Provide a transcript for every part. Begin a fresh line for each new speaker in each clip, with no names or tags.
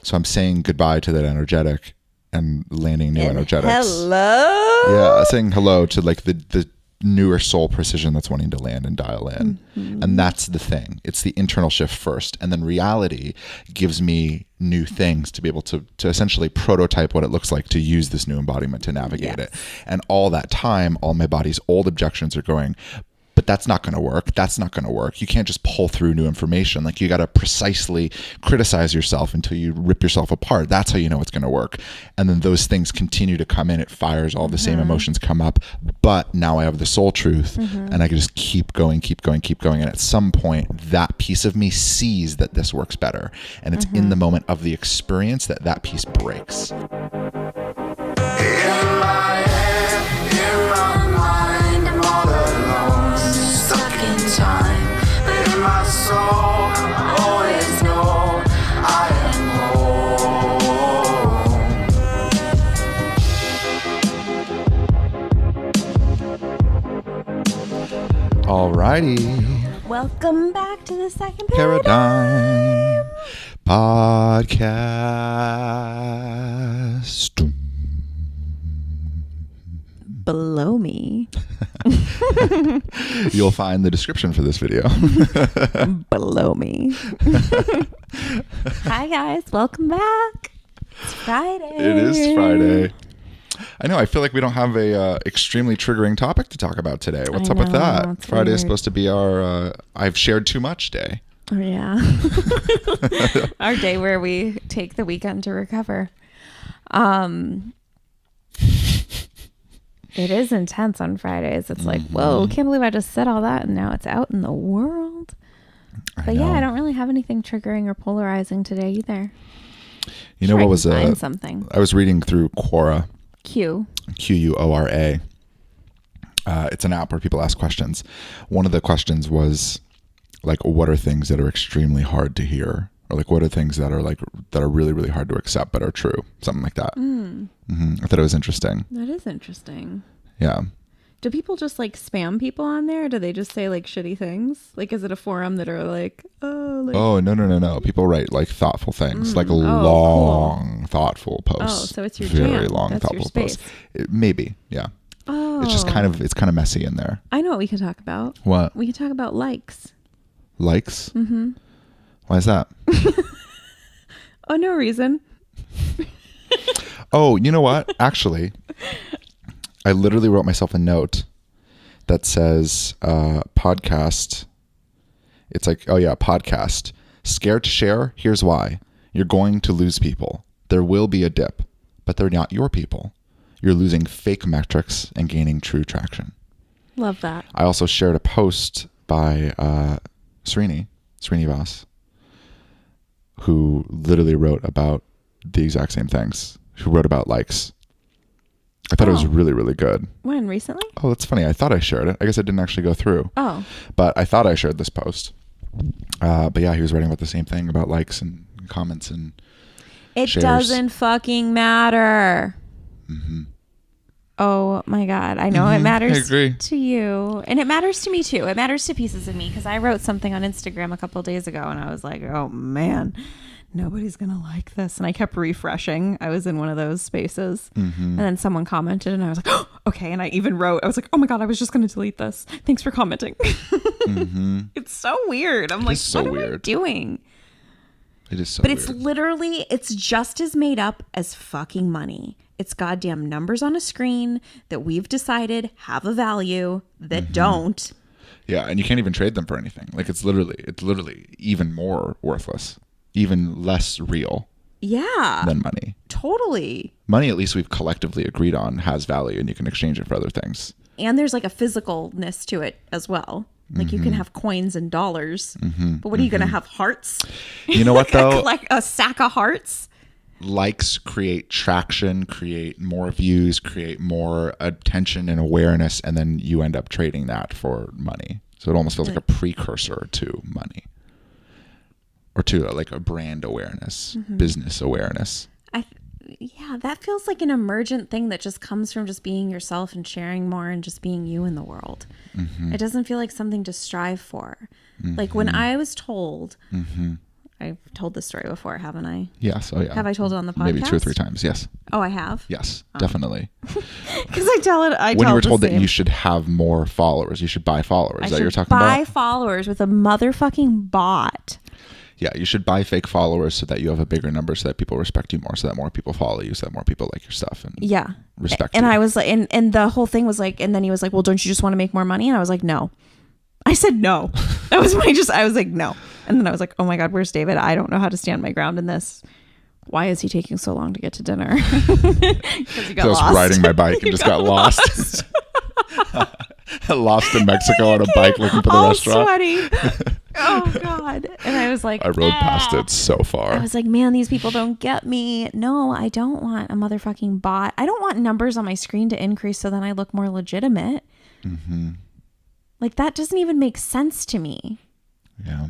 So I'm saying goodbye to that energetic and landing new energetics.
Hello.
Yeah, saying hello to like the newer soul precision that's wanting to land and dial in. And that's the thing. It's the internal shift first. And then reality gives me new things to be able to essentially prototype what it looks like to use this new embodiment to navigate it. And all that time, all my body's old objections are going, but that's not going to work. That's not going to work. You can't just pull through new information. Like you got to precisely criticize yourself until you rip yourself apart. That's how you know it's going to work. And then those things continue to come in. It fires, all the same emotions come up. But now I have the soul truth and I can just keep going. And at some point, that piece of me sees that this works better. And it's in the moment of the experience that piece breaks. Alrighty.
Welcome back to the second
Paradigm Podcast.
Below me.
You'll find the description for this video.
Below me. Hi guys, welcome back. It's Friday.
It is Friday. I know. I feel like we don't have a extremely triggering topic to talk about today. What's up with that? Friday is supposed to be our I've shared too much day.
Oh, yeah. Our day where we take the weekend to recover. It is intense on Fridays. It's like, whoa, can't believe I just said all that and now it's out in the world. But yeah, I don't really have anything triggering or polarizing today either.
You know what was
find something?
I was reading through Quora. Quora. It's an app where people ask questions. One of the questions was like, what are things that are extremely hard to hear? Or like, what are things that are really, really hard to accept but are true? Something like that. I thought it was interesting.
That is interesting.
Yeah.
Do people just like spam people on there? Or do they just say like shitty things? Like, is it a forum that are like,
oh, no. People write like thoughtful things, like long, cool. Thoughtful posts.
Oh, so it's your
very
jam.
long,
That's
thoughtful posts. Maybe, yeah.
Oh.
It's just kind of messy in there.
I know what we can talk about.
What?
We can talk about likes.
Likes? Mm-hmm. Why is that?
Oh, no reason.
Oh, you know what? Actually, I literally wrote myself a note that says podcast. It's like, oh yeah, podcast. Scared to share? Here's why. You're going to lose people. There will be a dip, but they're not your people. You're losing fake metrics and gaining true traction.
Love that.
I also shared a post by Srini Vas, who literally wrote about the exact same things. Who wrote about likes. I thought it was really, really good.
When? Recently?
Oh, that's funny. I thought I shared it. I guess I didn't actually go through.
Oh.
But I thought I shared this post. But yeah, he was writing about the same thing about likes and comments and
It
shares.
doesn't fucking matter.
Mm-hmm.
Oh my God. I know it matters
I agree.
to you. And it matters to me too. It matters to pieces of me because I wrote something on Instagram a couple of days ago and I was like, oh man, nobody's going to like this. And I kept refreshing. I was in one of those spaces. And then someone commented and I was like, oh, okay. And I even wrote, I was like, oh my God, I was just going to delete this. Thanks for commenting. It's so weird. I'm like,
so
what
weird.
am I doing?
It is so
But
weird.
it's literally, it's just as made up as fucking money. It's goddamn numbers on a screen that we've decided have a value that don't.
Yeah, and you can't even trade them for anything. Like it's literally even more worthless, even less real.
Yeah.
Than money.
Totally.
Money, at least we've collectively agreed on, has value and you can exchange it for other things.
And there's like a physicalness to it as well. Like you can have coins and dollars, but what are you going to have? Hearts?
You know what though?
Like a sack of hearts?
Likes create traction, create more views, create more attention and awareness, and then you end up trading that for money. So it almost feels like a precursor to money. Or to like a brand awareness, business awareness.
Yeah, that feels like an emergent thing that just comes from just being yourself and sharing more and just being you in the world. It doesn't feel like something to strive for. Like when I was told, I've told this story before, haven't I?
Yes. Oh yeah.
Have I told it on the podcast?
Maybe 2 or 3 times. Yes.
Oh, I have?
Yes, definitely.
Because I tell it.
When you were told that you should have more followers, you should buy followers. Is that you're talking about?
Buy followers with a motherfucking bot.
Yeah, you should buy fake followers so that you have a bigger number, so that people respect you more, so that more people follow you, so that more people like your stuff and respect you.
And I was like, and the whole thing was like, and then he was like, well, don't you just want to make more money? And I was like, no. I said no. That was I was like, no. And then I was like, oh my God, where's David? I don't know how to stand my ground in this. Why is he taking so long to get to dinner? Because he got lost.
I was riding my bike and just got lost. Lost in Mexico on a bike looking for the
all
restaurant.
Sweaty. Oh God. And I was like,
I rode past it so far.
I was like, man, these people don't get me. No, I don't want a motherfucking bot. I don't want numbers on my screen to increase so then I look more legitimate. Mm-hmm. Like that doesn't even make sense to me.
Yeah.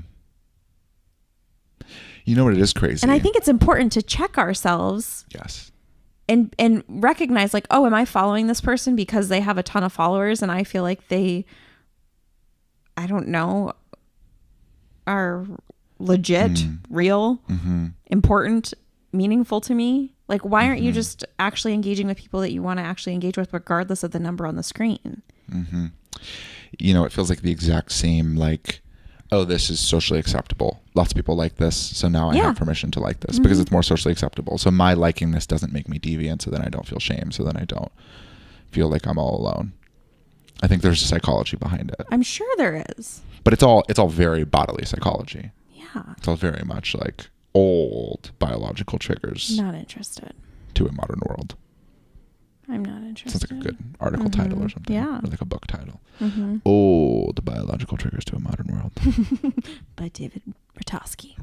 You know what, it is crazy.
And I think it's important to check ourselves.
Yes.
And recognize like, oh, am I following this person because they have a ton of followers and I feel like they, I don't know, are legit, real, important, meaningful to me? Like, why aren't you just actually engaging with people that you want to actually engage with regardless of the number on the screen?
Mm-hmm. You know, it feels like the exact same, like, oh, this is socially acceptable. Lots of people like this, so now I have permission to like this because it's more socially acceptable. So my liking this doesn't make me deviant, so then I don't feel shame, so then I don't feel like I'm all alone. I think there's a psychology behind it.
I'm sure there is.
But it's all very bodily psychology.
Yeah.
It's all very much like old biological triggers.
Not interested.
To a modern world.
I'm not interested.
Sounds like a good article title or something.
Yeah.
Or like a book title. Old biological triggers to a modern world.
By David Ratosky.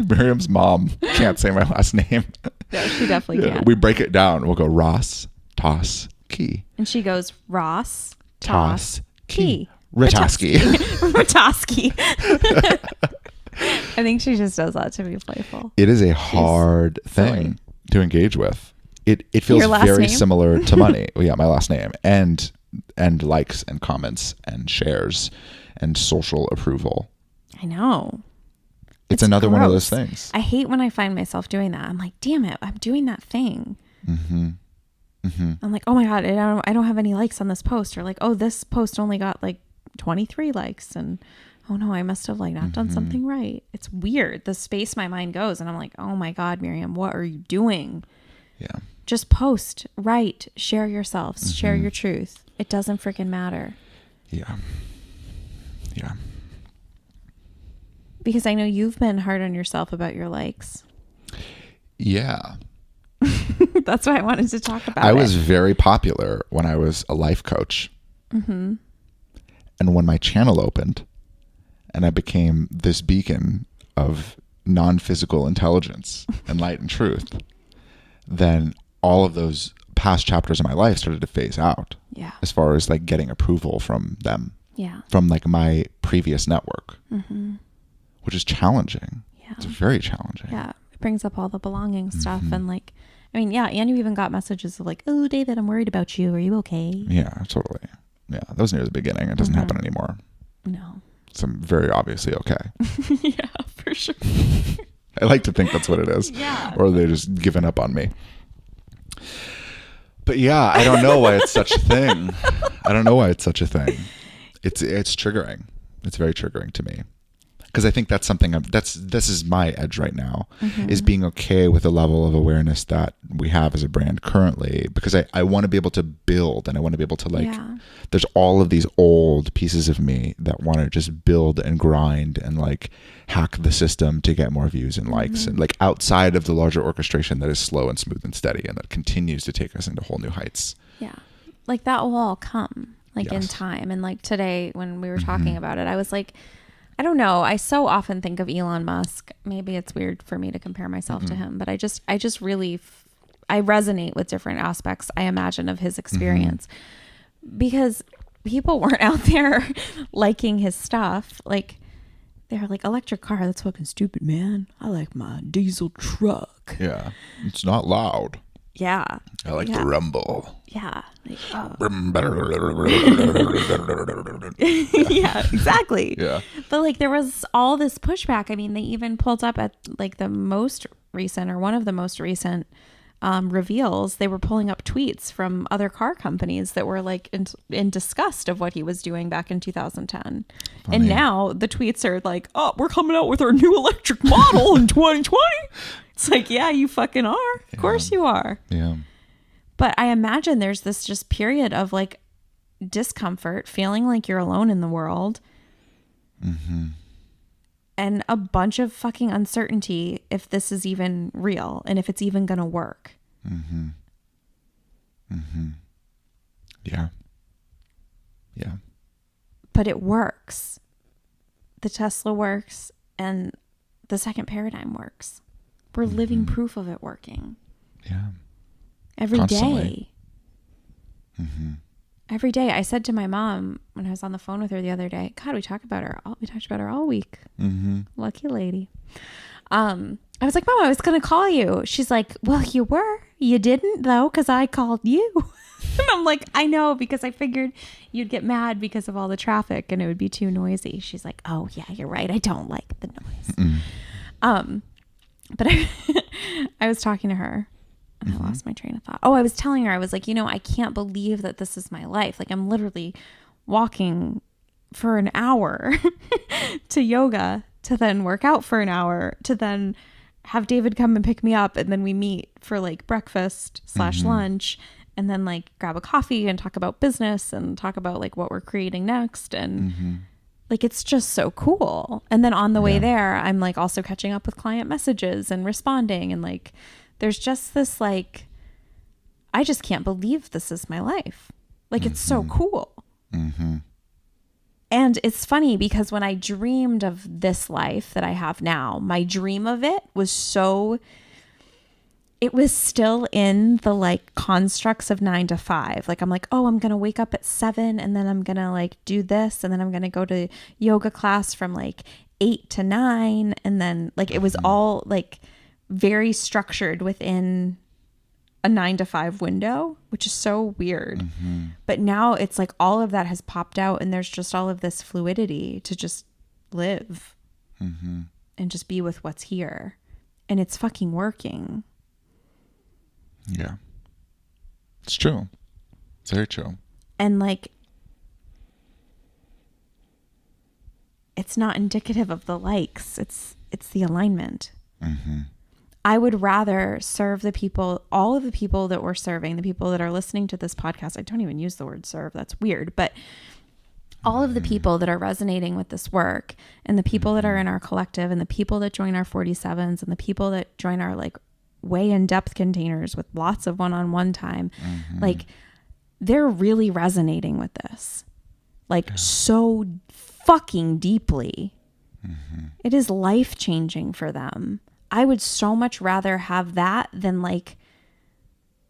Miriam's mom can't say my last name.
No, she definitely can't.
We break it down. We'll go Ross, Toss, Key.
And she goes Ross, Toss, Key.
Ratosky.
Ratosky. I think she just does that to be playful.
It is a hard thing to engage with. It feels very
name?
similar to money. Well, yeah, my last name. And likes and comments and shares and social approval.
I know.
It's another one of those things.
I hate when I find myself doing that. I'm like, damn it, I'm doing that thing. I'm like, oh my God, I don't have any likes on this post. Or like, oh, this post only got like 23 likes. And oh no, I must have like not done something right. It's weird. The space my mind goes. And I'm like, oh my God, Miriam, what are you doing?
Yeah.
Just post, write, share yourselves, share your truth. It doesn't freaking matter. Yeah.
Yeah.
Because I know you've been hard on yourself about your likes.
Yeah.
That's why I wanted to talk about it.
I was very popular when I was a life coach. And when my channel opened and I became this beacon of non-physical intelligence and light and truth, then all of those past chapters of my life started to phase out.
Yeah.
As far as like getting approval from them.
Yeah.
From like my previous network. Which is challenging. Yeah. It's very challenging.
Yeah. It brings up all the belonging stuff and like, I mean, yeah, and you even got messages of like, oh, David, I'm worried about you. Are you okay?
Yeah, totally. Yeah. That was near the beginning. It doesn't happen anymore.
No.
So I'm very obviously okay.
Yeah, for sure.
I like to think that's what it is.
Yeah.
Or they're just giving up on me. But yeah, I don't know why it's such a thing. It's triggering. It's very triggering to me. Because I think that's something this is my edge right now, is being okay with the level of awareness that we have as a brand currently, because I want to be able to build and I want to be able to there's all of these old pieces of me that want to just build and grind and like hack the system to get more views and likes and like outside of the larger orchestration that is slow and smooth and steady and that continues to take us into whole new heights.
Yeah. Like that will all come in time. And like today when we were talking about it, I was like, I don't know. I so often think of Elon Musk. Maybe it's weird for me to compare myself to him, but I just really, I resonate with different aspects, I imagine, of his experience because people weren't out there liking his stuff. Like they're like, electric car, that's fucking stupid, man. I like my diesel truck.
Yeah. It's not loud.
Yeah.
I like
Yeah.
the rumble.
Yeah. Like, oh.
Yeah.
Yeah, exactly.
Yeah.
But like there was all this pushback. I mean, they even pulled up at like the most recent or one of the most recent reveals. They were pulling up tweets from other car companies that were like in disgust of what he was doing back in 2010.
Funny.
And now the tweets are like, oh, we're coming out with our new electric model in 2020. It's like, yeah, you fucking are. Of course you are.
Yeah.
But I imagine there's this just period of like discomfort, feeling like you're alone in the world, and a bunch of fucking uncertainty if this is even real and if it's even going to work.
Yeah. Yeah.
But it works. The Tesla works and the second paradigm works. We're living proof of it working.
Yeah.
Every
Constantly.
day. Every day. I said to my mom when I was on the phone with her the other day, God, we talked about her all week. Lucky lady. I was like, Mom, I was going to call you. She's like, well, you were. You didn't though, because I called you. And I'm like, I know, because I figured you'd get mad because of all the traffic and it would be too noisy. She's like, oh yeah, you're right. I don't like the noise. But I was talking to her. And I lost my train of thought. Oh, I was telling her, I was like, I can't believe that this is my life. Like, I'm literally walking for an hour to yoga, to then work out for an hour, to then have David come and pick me up. And then we meet for like breakfast / lunch, and then like grab a coffee and talk about business and talk about like what we're creating next. And like, it's just so cool. And then on the way there, I'm like also catching up with client messages and responding, and like, there's just this like, I just can't believe this is my life. Like, it's so cool. And it's funny because when I dreamed of this life that I have now, my dream of it was it was still in the like constructs of 9 to 5. Like, I'm like, oh, I'm going to wake up at 7 and then I'm going to like do this. And then I'm going to go to yoga class from like 8 to 9. And then like, it was all like very structured within a 9 to 5 window, which is so weird. But now it's like all of that has popped out and there's just all of this fluidity to just live and just be with what's here. And it's fucking working.
Yeah. It's true. It's very true.
And like, it's not indicative of the likes. It's the alignment. I would rather serve the people, all of the people that we're serving, the people that are listening to this podcast. I don't even use the word serve. That's weird. But all of the people that are resonating with this work, and the people that are in our collective, and the people that join our 47s, and the people that join our like way in depth containers with lots of one-on-one time, like they're really resonating with this, like so fucking deeply. It is life-changing for them. I would so much rather have that than like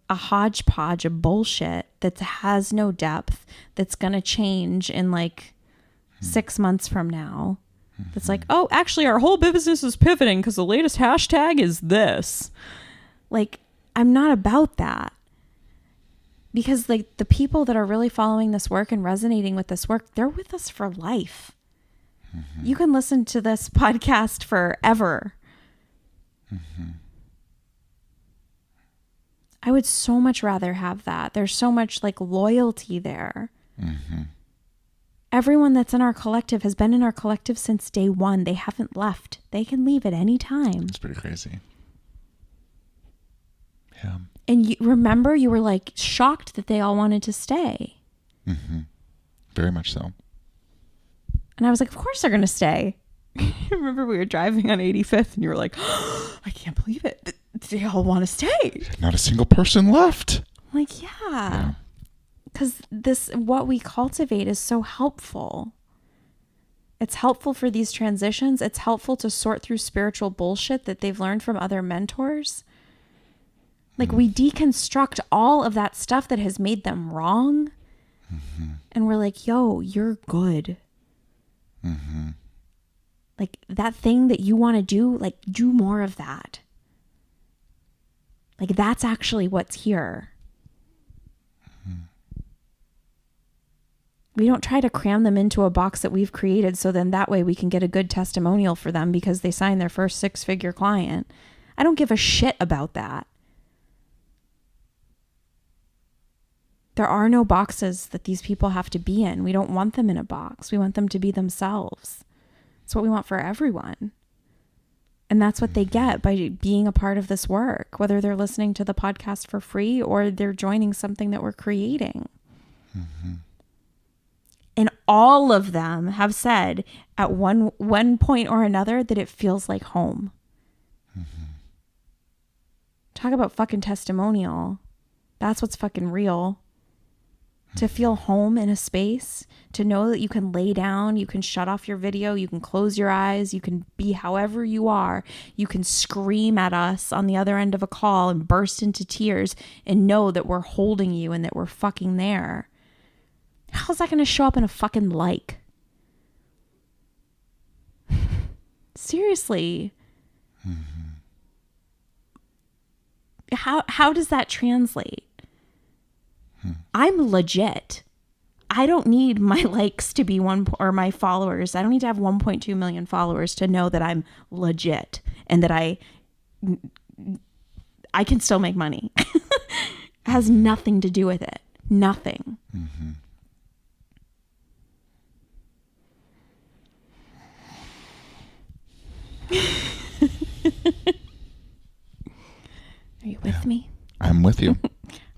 a hodgepodge of bullshit that has no depth, that's going to change in like 6 months from now. That's like, oh, actually our whole business is pivoting because the latest hashtag is this. Like, I'm not about that. Because like the people that are really following this work and resonating with this work, they're with us for life. You can listen to this podcast forever. I would so much rather have that. There's so much like loyalty there. Everyone that's in our collective has been in our collective since day one. They haven't left. They can leave at any time.
It's pretty crazy. Yeah.
And you remember, you were like shocked that they all wanted to stay.
Very much so.
And I was like, of course they're going to stay. I remember we were driving on 85th and you were like, oh, I can't believe it. They all want to stay.
Not a single person left.
I'm like, yeah. Because what we cultivate is so helpful. It's helpful for these transitions. It's helpful to sort through spiritual bullshit that they've learned from other mentors. Like, we deconstruct all of that stuff that has made them wrong. And we're like, yo, you're good. Like, that thing that you want to do, like, do more of that. Like, that's actually what's here. We don't try to cram them into a box that we've created so then that way we can get a good testimonial for them because they signed their first 6-figure client. I don't give a shit about that. There are no boxes that these people have to be in. We don't want them in a box. We want them to be themselves. It's what we want for everyone. And that's what they get by being a part of this work, whether they're listening to the podcast for free or they're joining something that we're creating. Mm-hmm. And all of them have said at one point or another that it feels like home. Mm-hmm. Talk about fucking testimonial. That's what's fucking real. To feel home in a space, to know that you can lay down, you can shut off your video, you can close your eyes, you can be however you are, you can scream at us on the other end of a call and burst into tears and know that we're holding you and that we're fucking there. How's that going to show up in a fucking like? Seriously. Mm-hmm. How does that translate? I'm legit. I don't need my likes to be or my followers. I don't need to have 1.2 million followers to know that I'm legit and that I can still make money. It has nothing to do with it. Nothing. Mm-hmm. Are you with me?
I'm with you.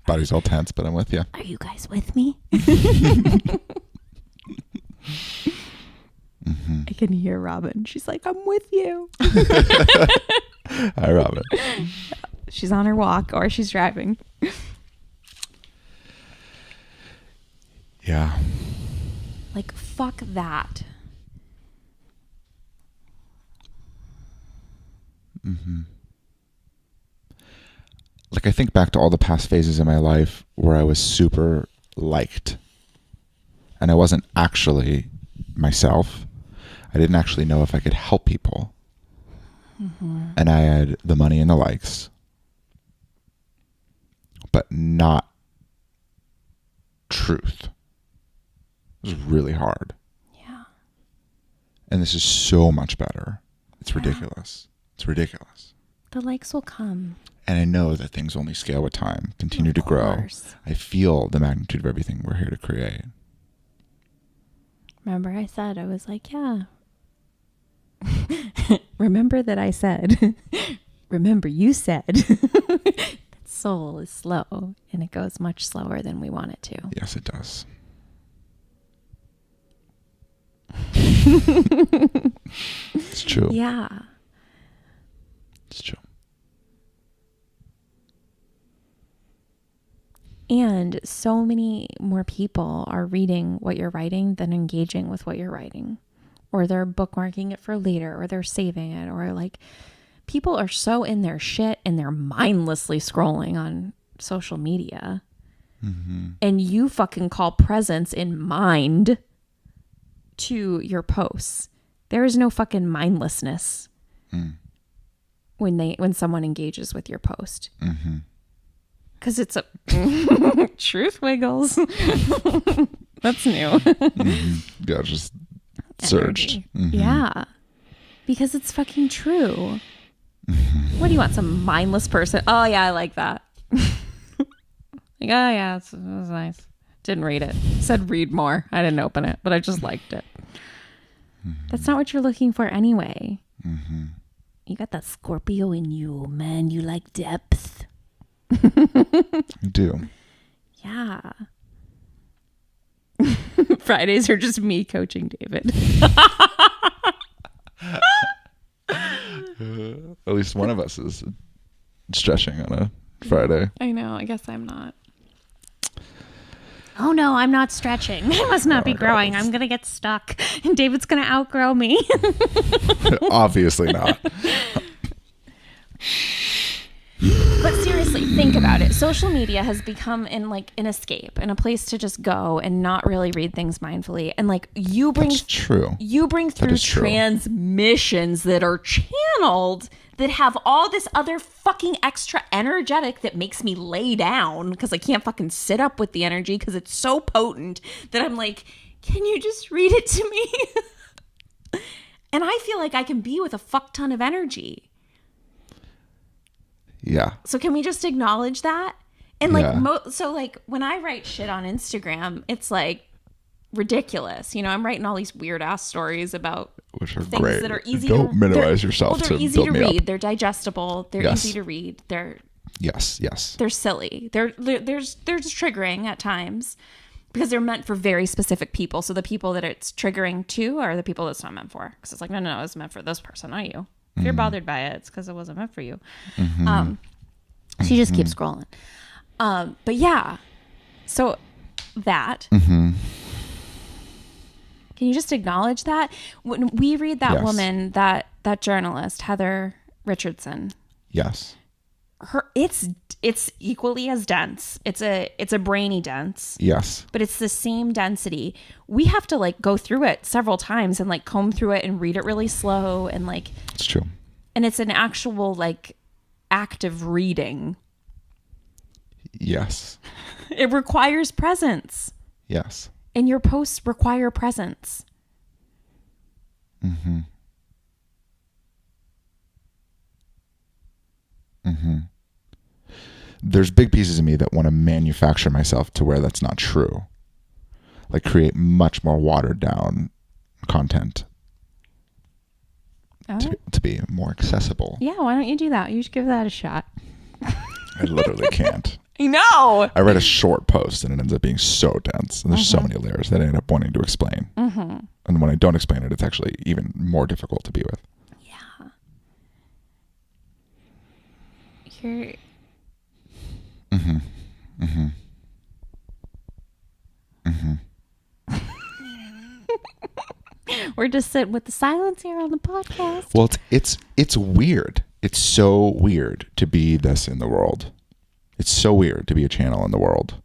Body's all tense, but I'm with you.
Are you guys with me? Mm-hmm. I can hear Robin. She's like, I'm with you.
Hi, Robin.
She's on her walk or she's driving.
Yeah.
Like, fuck that.
Mm-hmm. Like, I think back to all the past phases in my life where I was super liked and I wasn't actually myself. I didn't actually know if I could help people. Mm-hmm. And I had the money and the likes, but not truth. It was really hard.
Yeah.
And this is so much better. It's ridiculous. It's ridiculous.
The likes will come.
And I know that things only scale with time, continue to grow. I feel the magnitude of everything we're here to create.
Remember I said, I was like, yeah. Remember that I said, remember you said, that soul is slow and it goes much slower than we want it to.
Yes, it does. It's true.
Yeah.
It's true.
And so many more people are reading what you're writing than engaging with what you're writing. Or they're bookmarking it for later, or they're saving it, or like people are so in their shit and they're mindlessly scrolling on social media. Mm-hmm. And you fucking call presence in mind to your posts. There is no fucking mindlessness when someone engages with your post. Mm-hmm. Because it's a truth wiggles. That's new.
Mm-hmm. Yeah, just searched.
Mm-hmm. Yeah. Because it's fucking true. Mm-hmm. What do you want? Some mindless person? Oh, yeah, I like that. Like, oh, yeah, it was nice. Didn't read it. Said read more. I didn't open it, but I just liked it. Mm-hmm. That's not what you're looking for anyway. Mm-hmm. You got that Scorpio in you, man. You like depth.
I do.
Yeah. Fridays are just me coaching David.
At least one of us is stretching on a Friday.
I know. I guess I'm not. Oh no, I'm not stretching. I must not be growing. I'm going to get stuck and David's going to outgrow me.
Obviously not.
But seriously, seriously, think about it. Social media has become an escape and a place to just go and not really read things mindfully. And like you bring through transmissions that are channeled that have all this other fucking extra energetic that makes me lay down because I can't fucking sit up with the energy because it's so potent that I'm like, can you just read it to me? And I feel like I can be with a fuck ton of energy.
Yeah.
So can we just acknowledge that? And like, so like when I write shit on Instagram, it's like ridiculous. You know, I'm writing all these weird ass stories about
which are
things
great.
that are easy.
Don't minimize yourself.
They're easy to read. They're digestible. They're easy to read. They're
yes.
They're silly. They're just triggering at times because they're meant for very specific people. So the people that it's triggering to are the people it's not meant for. Because it's like, no, it's meant for this person, not you. If you're bothered by it, it's because it wasn't meant for you. So you just keep scrolling. But yeah, so that. Can you just acknowledge that? When we read that woman, that journalist, Heather Richardson.
Yes.
It's equally as dense. It's a brainy dense.
Yes.
But it's the same density. We have to like go through it several times and like comb through it and read it really slow and like.
It's true.
And it's an actual like active reading.
Yes.
It requires presence.
Yes.
And your posts require presence.
There's big pieces of me that want to manufacture myself to where that's not true. Like create much more watered down content to be more accessible.
Yeah, why don't you do that? You should give that a shot.
I literally can't.
I know.
I read a short post and it ends up being so dense. And there's so many layers that I end up wanting to explain. And when I don't explain it, it's actually even more difficult to be with.
Yeah. You're... We're just sitting with the silence here on the podcast.
Well, it's weird. It's so weird to be this in the world. It's so weird to be a channel in the world.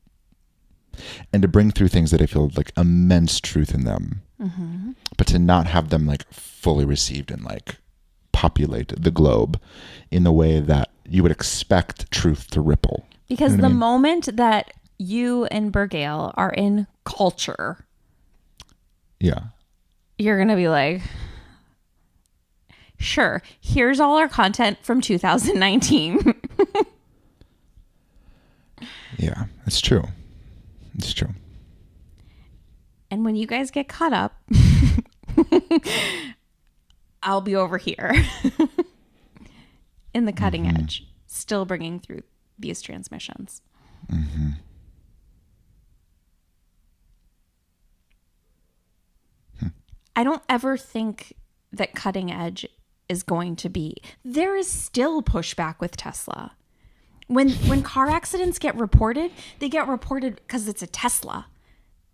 And to bring through things that I feel like immense truth in them. But to not have them like fully received and like populate the globe in the way that you would expect truth to ripple.
Because the moment that you and Bergale are in culture.
Yeah.
You're going to be like, sure, here's all our content from 2019.
Yeah, it's true. It's true.
And when you guys get caught up, I'll be over here in the cutting edge, still bringing through these transmissions. I don't ever think that cutting edge is going to be. There is still pushback with Tesla. When car accidents get reported, they get reported because it's a Tesla.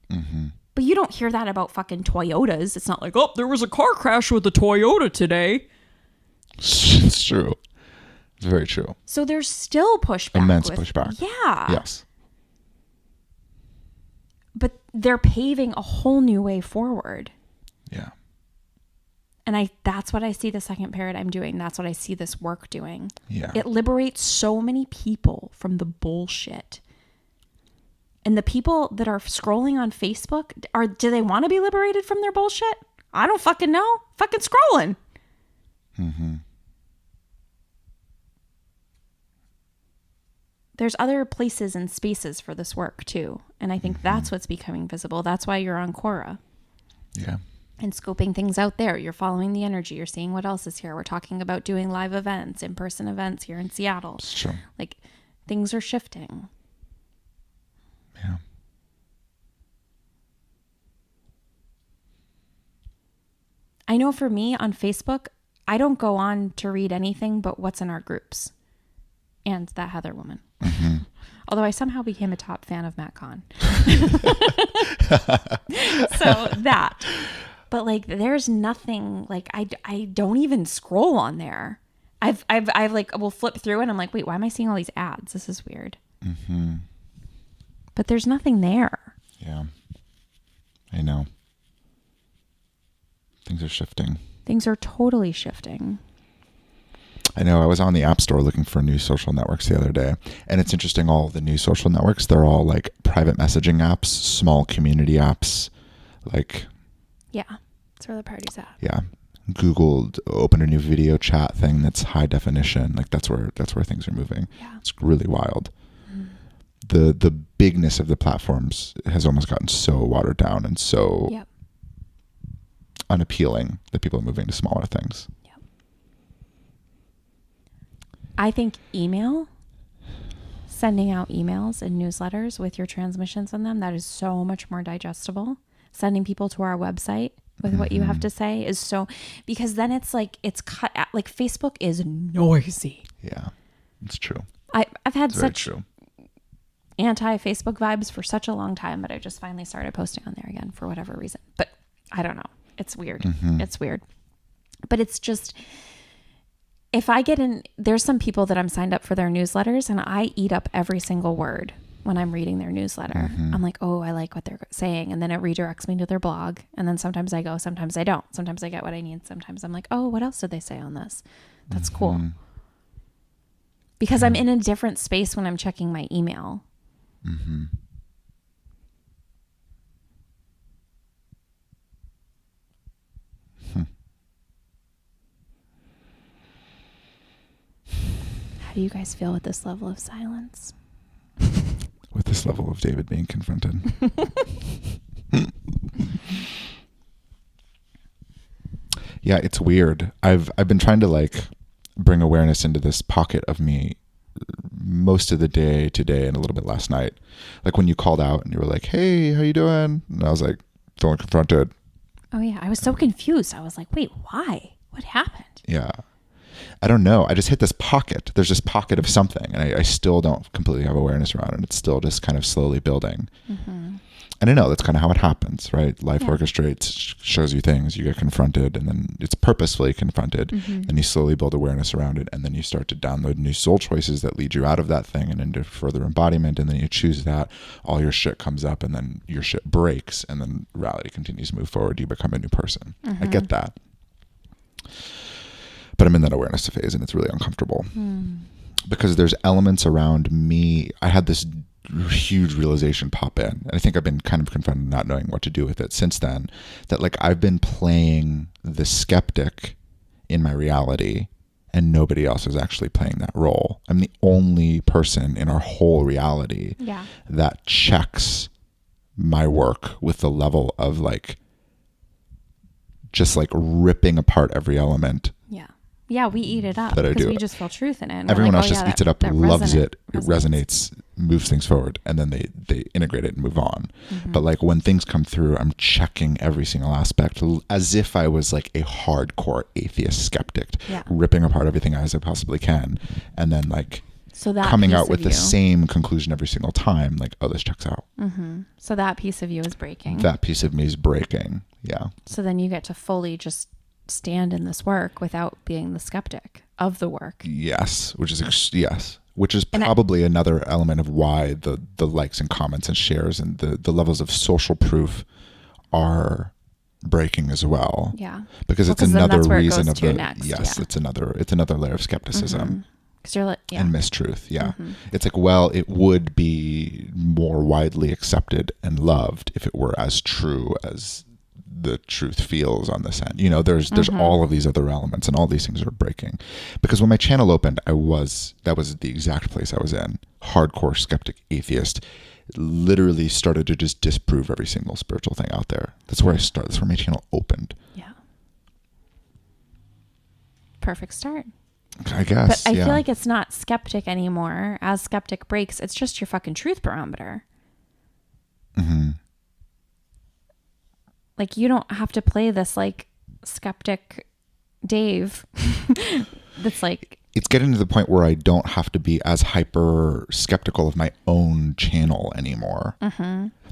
But you don't hear that about fucking Toyotas. It's not like, oh, there was a car crash with a Toyota today.
It's true. It's very true.
So there's still pushback.
Immense pushback.
Yeah.
Yes.
But they're paving a whole new way forward.
Yeah.
And that's what I see the second paradigm doing. That's what I see this work doing.
Yeah.
It liberates so many people from the bullshit. And the people that are scrolling on Facebook, do they want to be liberated from their bullshit? I don't fucking know. Fucking scrolling. There's other places and spaces for this work too. And I think that's what's becoming visible. That's why you're on Quora.
Yeah.
And scoping things out there. You're following the energy. You're seeing what else is here. We're talking about doing live events, in-person events here in Seattle.
It's true.
Like, things are shifting.
Yeah.
I know for me on Facebook, I don't go on to read anything but what's in our groups. And that Heather woman. Although I somehow became a top fan of Matt Kahn. So that. But like, there's nothing, like, I don't even scroll on there. I've like, will flip through and I'm like, wait, why am I seeing all these ads? This is weird.
Mm-hmm.
But there's nothing there.
Yeah. I know. Things are shifting.
Things are totally shifting.
I know. I was on the App Store looking for new social networks the other day. And it's interesting, all the new social networks, they're all like private messaging apps, small community apps. Like,
Yeah. That's where the party's at.
yeah. Google opened a new video chat thing that's high definition. Like that's where things are moving.
Yeah.
It's really wild. The bigness of the platforms has almost gotten so watered down and so
Yep.
unappealing that people are moving to smaller things.
Yep. I think sending out emails and newsletters with your transmissions in them, that is so much more digestible. Sending people to our website with what you have to say is so, because then it's like, it's cut out. Like Facebook is noisy.
Yeah, it's true.
I've had
It's very
such
true.
anti-Facebook vibes for such a long time, but I just finally started posting on there again for whatever reason. But I don't know. It's weird.
Mm-hmm.
It's weird. But it's just, if I get in, there's some people that I'm signed up for their newsletters and I eat up every single word when I'm reading their newsletter.
Mm-hmm.
I'm like, oh, I like what they're saying. And then it redirects me to their blog. And then sometimes I go, sometimes I don't. Sometimes I get what I need. Sometimes I'm like, oh, what else did they say on this? That's cool. Because I'm in a different space when I'm checking my email.
Mm-hmm.
How do you guys feel with this level of silence?
With this level of David being confronted. Yeah, it's weird. I've been trying to like bring awareness into this pocket of me most of the day today and a little bit last night. Like when you called out and you were like, "Hey, how you doing?" And I was like, feeling confronted.
Oh yeah, I was so confused. I was like, wait, why? What happened?
Yeah. I don't know. I just hit this pocket. There's this pocket of something, and I still don't completely have awareness around it. It's still just kind of slowly building. Mm-hmm. And I know that's kind of how it happens, right? Life orchestrates, shows you things, you get confronted, and then it's purposefully confronted. Mm-hmm. And you slowly build awareness around it, and then you start to download new soul choices that lead you out of that thing and into further embodiment. And then you choose that, all your shit comes up, and then your shit breaks, and then reality continues to move forward. You become a new person. Mm-hmm. I get that. But I'm in that awareness phase and it's really uncomfortable because there's elements around me. I had this huge realization pop in, and I think I've been kind of confronted not knowing what to do with it since then, that like I've been playing the skeptic in my reality and nobody else is actually playing that role. I'm the only person in our whole reality that checks my work with the level of like just like ripping apart every element.
Yeah, we eat it up because we just feel truth in it.
Everyone else just eats it up, loves it, it resonates, moves things forward, and then they integrate it and move on. Mm-hmm. But like when things come through, I'm checking every single aspect as if I was like a hardcore atheist skeptic, ripping apart everything as I possibly can, and then like coming out with the same conclusion every single time, like, oh, this checks out.
Mm-hmm. So that piece of you is breaking.
That piece of me is breaking, yeah.
So then you get to fully just stand in this work without being the skeptic of the work.
Yes, which is probably another element of why the likes and comments and shares and the levels of social proof are breaking as well.
Yeah,
because it's another reason of
it's
another layer of skepticism.
Because you're
and mistruth. Yeah, it's like, well, it would be more widely accepted and loved if it were as true as the truth feels on this end. You know, there's all of these other elements, and all these things are breaking. Because when my channel opened, that was the exact place I was in. Hardcore skeptic atheist, literally started to just disprove every single spiritual thing out there. That's where I started. That's where my channel opened.
Yeah. Perfect start.
I guess.
But I feel like it's not skeptic anymore. As skeptic breaks, it's just your fucking truth barometer.
Mm-hmm.
Like, you don't have to play this like skeptic Dave that's like
it's getting to the point where I don't have to be as hyper skeptical of my own channel anymore.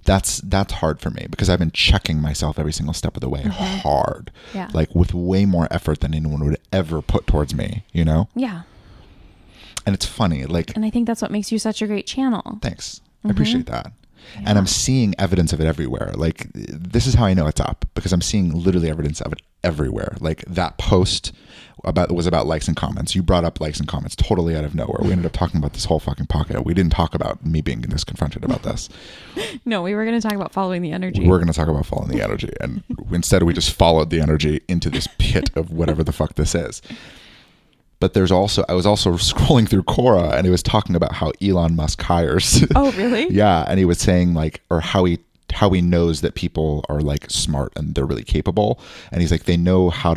That's hard for me because I've been checking myself every single step of the way hard, like with way more effort than anyone would ever put towards me, you know?
Yeah.
And it's funny, like,
and I think that's what makes you such a great channel.
Thanks. I appreciate that. Yeah. And I'm seeing evidence of it everywhere. Like, this is how I know it's up, because I'm seeing literally evidence of it everywhere. Like, that post was about likes and comments. You brought up likes and comments totally out of nowhere. We ended up talking about this whole fucking pocket. We didn't talk about me being this confronted about this.
No, we were going to talk about following the energy.
We were going to talk about following the energy. And instead, we just followed the energy into this pit of whatever the fuck this is. But I was also scrolling through Quora, and he was talking about how Elon Musk hires.
Oh, really?
Yeah. And he was saying, like, or how he knows that people are, like, smart and they're really capable. And he's like, they know how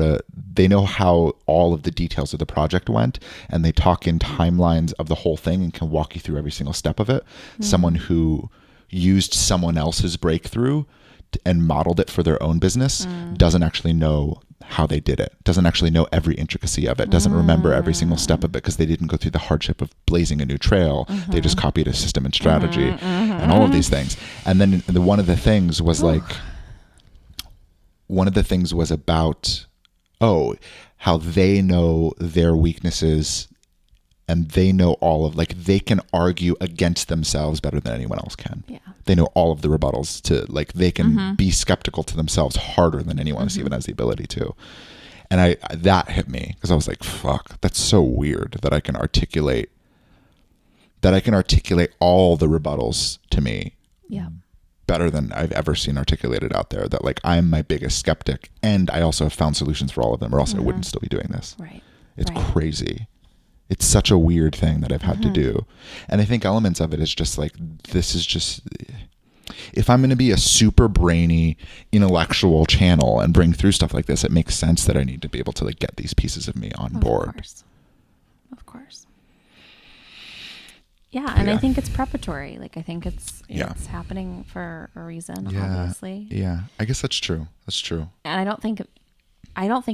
all of the details of the project went, and they talk in timelines of the whole thing and can walk you through every single step of it. Someone who used someone else's breakthrough and modeled it for their own business doesn't actually know how they did it, doesn't actually know every intricacy of it, doesn't remember every single step of it, because they didn't go through the hardship of blazing a new trail. They just copied a system and strategy and all of these things. And then one of the things was about, how they know their weaknesses, and they know they can argue against themselves better than anyone else can. Yeah. They know all of the rebuttals they can be skeptical to themselves harder than anyone else even has the ability to. And that hit me, because I was like, fuck, that's so weird that I can articulate all the rebuttals to me.
Yeah.
Better than I've ever seen articulated out there, that, like, I'm my biggest skeptic, and I also have found solutions for all of them, or else I wouldn't still be doing this.
Right.
It's crazy. It's such a weird thing that I've had to do. And I think elements of it is just like, this is just, if I'm going to be a super brainy intellectual channel and bring through stuff like this, it makes sense that I need to be able to, like, get these pieces of me on board.
Of course. Yeah. And I think it's preparatory. Like, I think it's happening for a reason, obviously.
Yeah. I guess that's true. That's true.
And I don't think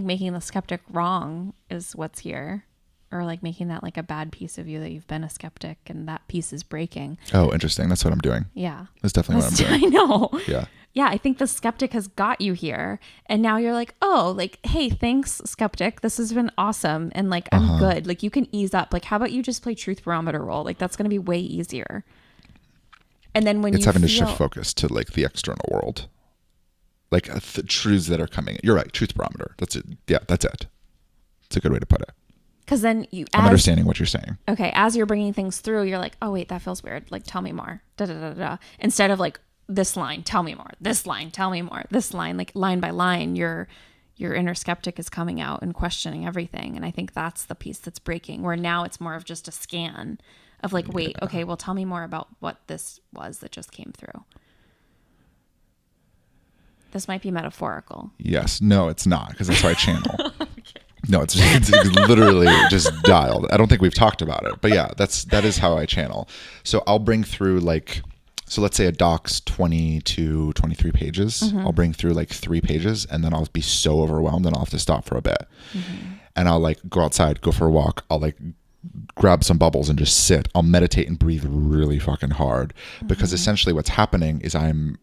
making the skeptic wrong is what's here. Or, like, making that, like, a bad piece of you, that you've been a skeptic and that piece is breaking.
Oh, interesting. That's what I'm doing.
Yeah.
That's definitely what I'm doing.
I know.
Yeah.
Yeah, I think the skeptic has got you here. And now you're like, oh, like, hey, thanks, skeptic. This has been awesome. And, like, I'm good. Like, you can ease up. Like, how about you just play truth barometer role? Like, that's going to be way easier. And then when
it's having to shift focus to, like, the external world. Like, truths that are coming. You're right. Truth barometer. That's it. Yeah, that's it. It's a good way to put it.
Because then
I'm understanding what you're saying.
Okay, as you're bringing things through, you're like, oh, wait, that feels weird. Like, tell me more. Da, da, da, da. Instead of, like, this line, tell me more. This line, tell me more. This line, like, line by line, your inner skeptic is coming out and questioning everything. And I think that's the piece that's breaking, where now it's more of just a scan of, like, wait, okay, well, tell me more about what this was that just came through. This might be metaphorical.
Yes. No, it's not, because that's how I channel. Okay. No, it's literally just dialed. I don't think we've talked about it, but yeah, that is how I channel. So I'll bring through, like, so let's say a doc's 20 to 23 pages. I'll bring through, like, 3 pages, and then I'll be so overwhelmed and I'll have to stop for a bit. And I'll, like, go outside, go for a walk. I'll, like, grab some bubbles and just sit. I'll meditate and breathe really fucking hard, because essentially what's happening is I'm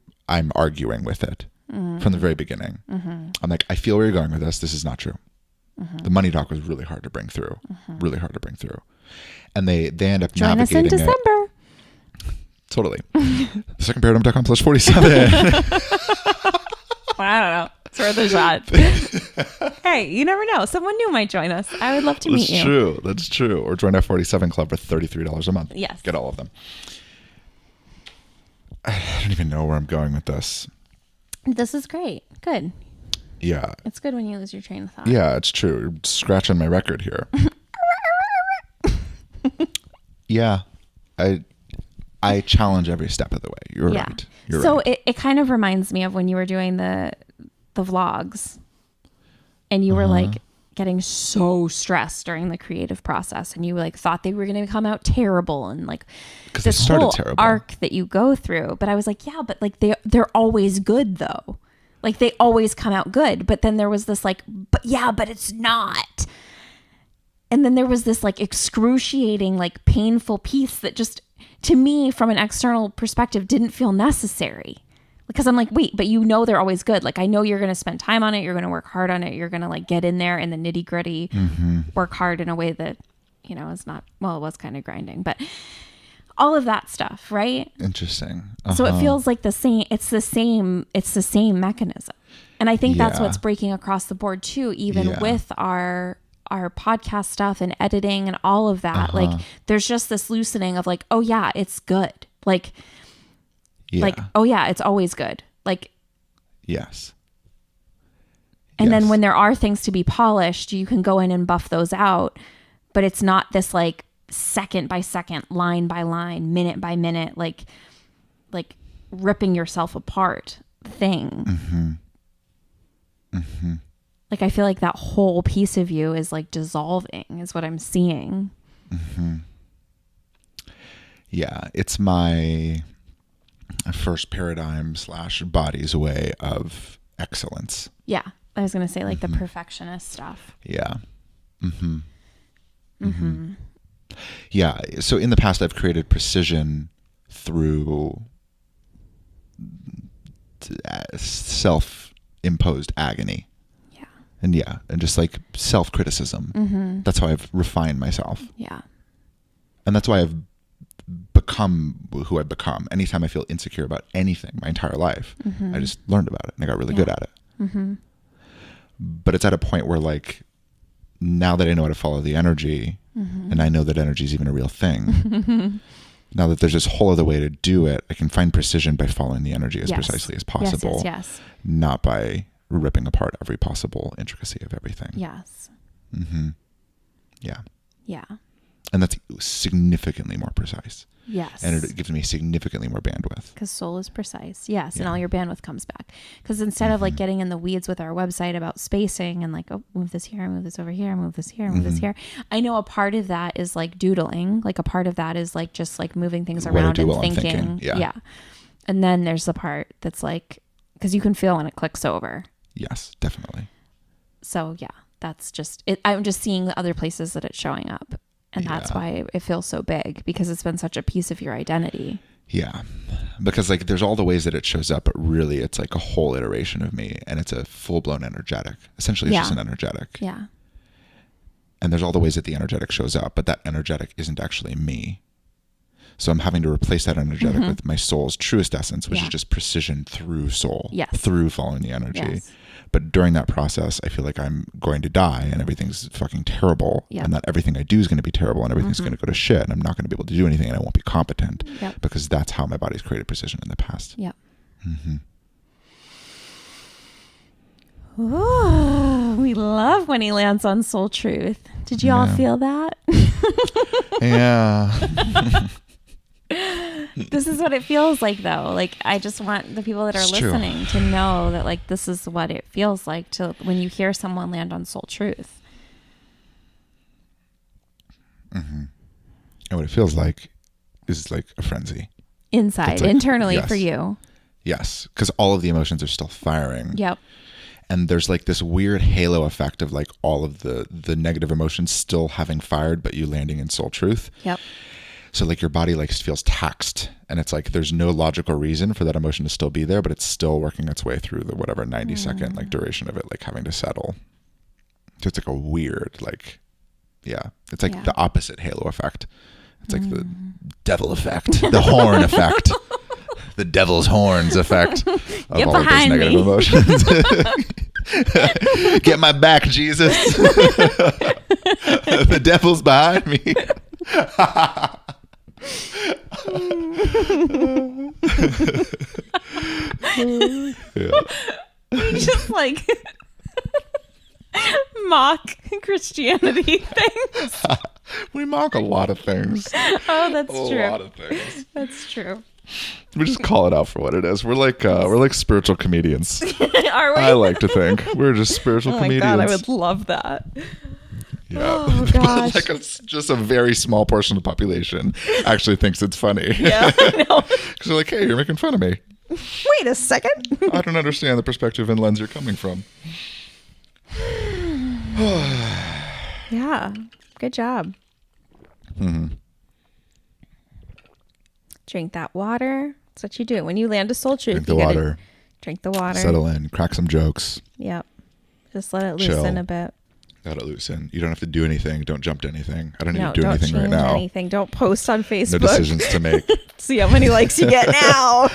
arguing with it from the very beginning. I'm like, I feel where you're going with this. This is not true. The money doc was really hard to bring through, and they end up
Join
navigating
us in December.
It. Totally. Secondparadigm.com/47.
I don't know. It's worth a shot. Hey, you never know. Someone new might join us. I would love to meet you.
That's true. Or join our 47 club for $33 a month.
Yes.
Get all of them. I don't even know where I'm going with this.
This is great. Good.
Yeah.
It's good when you lose your train of thought.
Yeah, it's true. You're scratching my record here. Yeah. I challenge every step of the way. You're right.
So it kind of reminds me of when you were doing the vlogs, and you were like getting so stressed during the creative process, and you like thought they were going to come out terrible, and like this whole arc that you go through. But I was like, yeah, but like they're always good though. Like, they always come out good. But then there was this like, but it's not. And then there was this like excruciating, like painful piece that just, to me, from an external perspective, didn't feel necessary. Because I'm like, wait, but you know they're always good. Like, I know you're going to spend time on it. You're going to work hard on it. You're going to like get in there in the nitty gritty, work hard in a way that, you know, is not, well, it was kind of grinding, but all of that stuff, right?
Interesting.
So it feels like the same mechanism. And I think that's what's breaking across the board too, even with our podcast stuff and editing and all of that. Like, there's just this loosening of like, oh yeah, it's good. Like, oh yeah, it's always good. Like,
yes.
And then when there are things to be polished, you can go in and buff those out, but it's not this like second by second, line by line, minute by minute, like ripping yourself apart thing. Like, I feel like that whole piece of you is like dissolving is what I'm seeing.
Yeah. It's my first paradigm / body's way of excellence.
Yeah. I was going to say like the perfectionist stuff.
Yeah. Yeah. So in the past, I've created precision through self-imposed agony. Yeah. And just like self-criticism. That's how I've refined myself.
Yeah.
And that's why I've become who I've become. Anytime I feel insecure about anything my entire life, I just learned about it and I got really good at it. But it's at a point where like, now that I know how to follow the energy and I know that energy is even a real thing, now that there's this whole other way to do it, I can find precision by following the energy as precisely as possible, not by ripping apart every possible intricacy of everything.
Yes.
Yeah.
Yeah.
And that's significantly more precise.
Yes.
And it gives me significantly more bandwidth.
Because soul is precise. Yes. And all your bandwidth comes back. Because instead of like getting in the weeds with our website about spacing and like, oh, move this here, move this over here, move this here, move this here. I know a part of that is like doodling. Like a part of that is like just like moving things around and thinking. Yeah. And then there's the part that's like, because you can feel when it clicks over.
Yes, definitely.
So yeah, that's just it. I'm just seeing the other places that it's showing up. And that's why it feels so big, because it's been such a piece of your identity. Yeah.
Because like there's all the ways that it shows up, but really it's like a whole iteration of me, and it's a full-blown energetic. Essentially, it's just an energetic.
Yeah.
And there's all the ways that the energetic shows up, but that energetic isn't actually me. So I'm having to replace that energetic with my soul's truest essence, which is just precision through soul, through following the energy. Yes. But during that process, I feel like I'm going to die and everything's fucking terrible, and that everything I do is going to be terrible and everything's going to go to shit and I'm not going to be able to do anything and I won't be competent because that's how my body's created precision in the past. Yep.
Ooh, we love when he lands on soul truth. Did you all feel that?
Yeah.
This is what it feels like, though. Like, I just want the people that are listening to know that, like, this is what it feels like to when you hear someone land on soul truth.
And what it feels like is like a frenzy.
Inside, like, internally for you.
Yes, because all of the emotions are still firing.
Yep.
And there's like this weird halo effect of like all of the negative emotions still having fired, but you landing in soul truth. Yep. So like your body like feels taxed, and it's like there's no logical reason for that emotion to still be there, but it's still working its way through the whatever 90 second like duration of it, like having to settle. So it's like a weird like, it's like the opposite halo effect. It's like the devil effect, the horn effect, the devil's horns effect of
Get
all of those negative emotions. Get my back, Jesus. The devil's behind me.
Just like mock Christianity things.
We mock a lot of things.
Oh, that's true.
A lot of things.
That's true.
We just call it out for what it is. We're like spiritual comedians.
Are we?
I like to think we're just spiritual comedians.
Oh my God, I would love that.
Yeah.
Oh gosh.
Like just a very small portion of the population actually thinks it's funny.
Yeah, I know.
Because they're like, hey, you're making fun of me.
Wait a second.
I don't understand the perspective and lens you're coming from.
Yeah. Good job.
Mm-hmm.
Drink that water. That's what you do. When you land a soul truth,
Drink the
you gotta
water.
drink the water.
Settle in. Crack some jokes.
Yep. Just let it
Chill.
loosen a bit.
Let it loosen. You don't have to do anything. Don't jump to anything. I don't need
No,
to do
don't
anything right
change
now.
anything. Don't post on Facebook.
No decisions to make.
See how many likes you get now.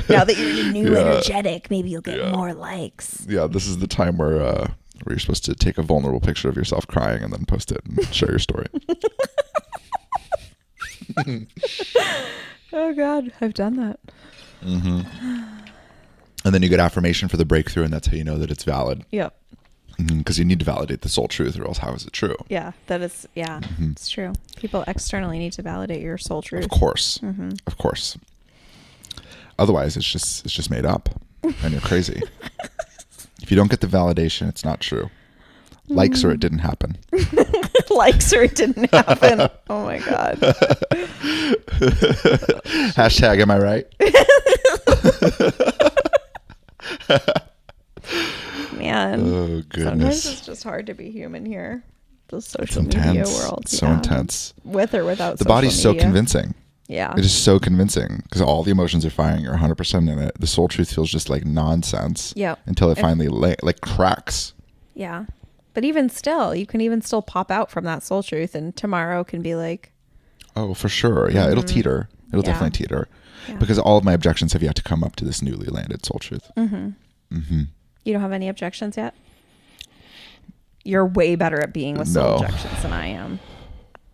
Now that you're new energetic, maybe you'll get more likes.
Yeah, this is the time where you're supposed to take a vulnerable picture of yourself crying and then post it and share your story.
Oh God, I've done that.
Mm-hmm. And then you get affirmation for the breakthrough, and that's how you know that it's valid.
Yep.
Because you need to validate the soul truth, or else how is it true?
Yeah, that is. Yeah, it's true. People externally need to validate your soul truth.
Of course, of course. Otherwise, it's just made up, and you're crazy. If you don't get the validation, it's not true. Likes or it didn't happen.
Likes or it didn't happen. Oh my God.
Hashtag, am I right?
Man.
Oh, goodness.
Sometimes it's just hard to be human here. The social
It's
media
intense.
world.
It's so intense.
With or without
The
social
body's so
media.
convincing.
Yeah.
It is so convincing because all the emotions are firing. You're 100% in it. The soul truth feels just like nonsense.
Yep.
Until it finally like cracks.
Yeah. But even still, you can even still pop out from that soul truth, and tomorrow can be like,
Oh, for sure. Yeah, it'll teeter. It'll
Yeah.
definitely teeter.
Yeah.
Because all of my objections have yet to come up to this newly landed soul truth.
you don't have any objections yet? You're way better at being with soul
No.
objections than I am.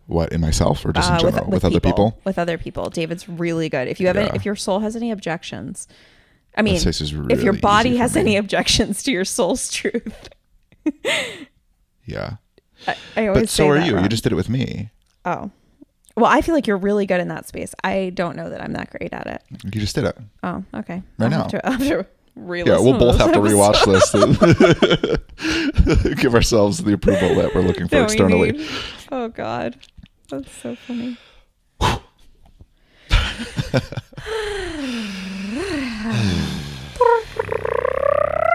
What, in myself or just in general? With other people?
With other people. David's really good. If you have any, if your soul has any objections, I mean,
This is
if your
really
body
easy for
has
me.
any objections to your soul's truth,
Yeah.
I always
But
say
so are
that
you.
wrong.
You just did it with me.
Oh. Well, I feel like you're really good in that space. I don't know that I'm that great at it.
You just did it.
Oh, okay.
Right
I'll
now.
have to re-listen
Yeah, we'll both
those
have to
episodes.
rewatch this. Give ourselves the approval that we're looking for
that we
externally.
need. Oh, God. That's so funny.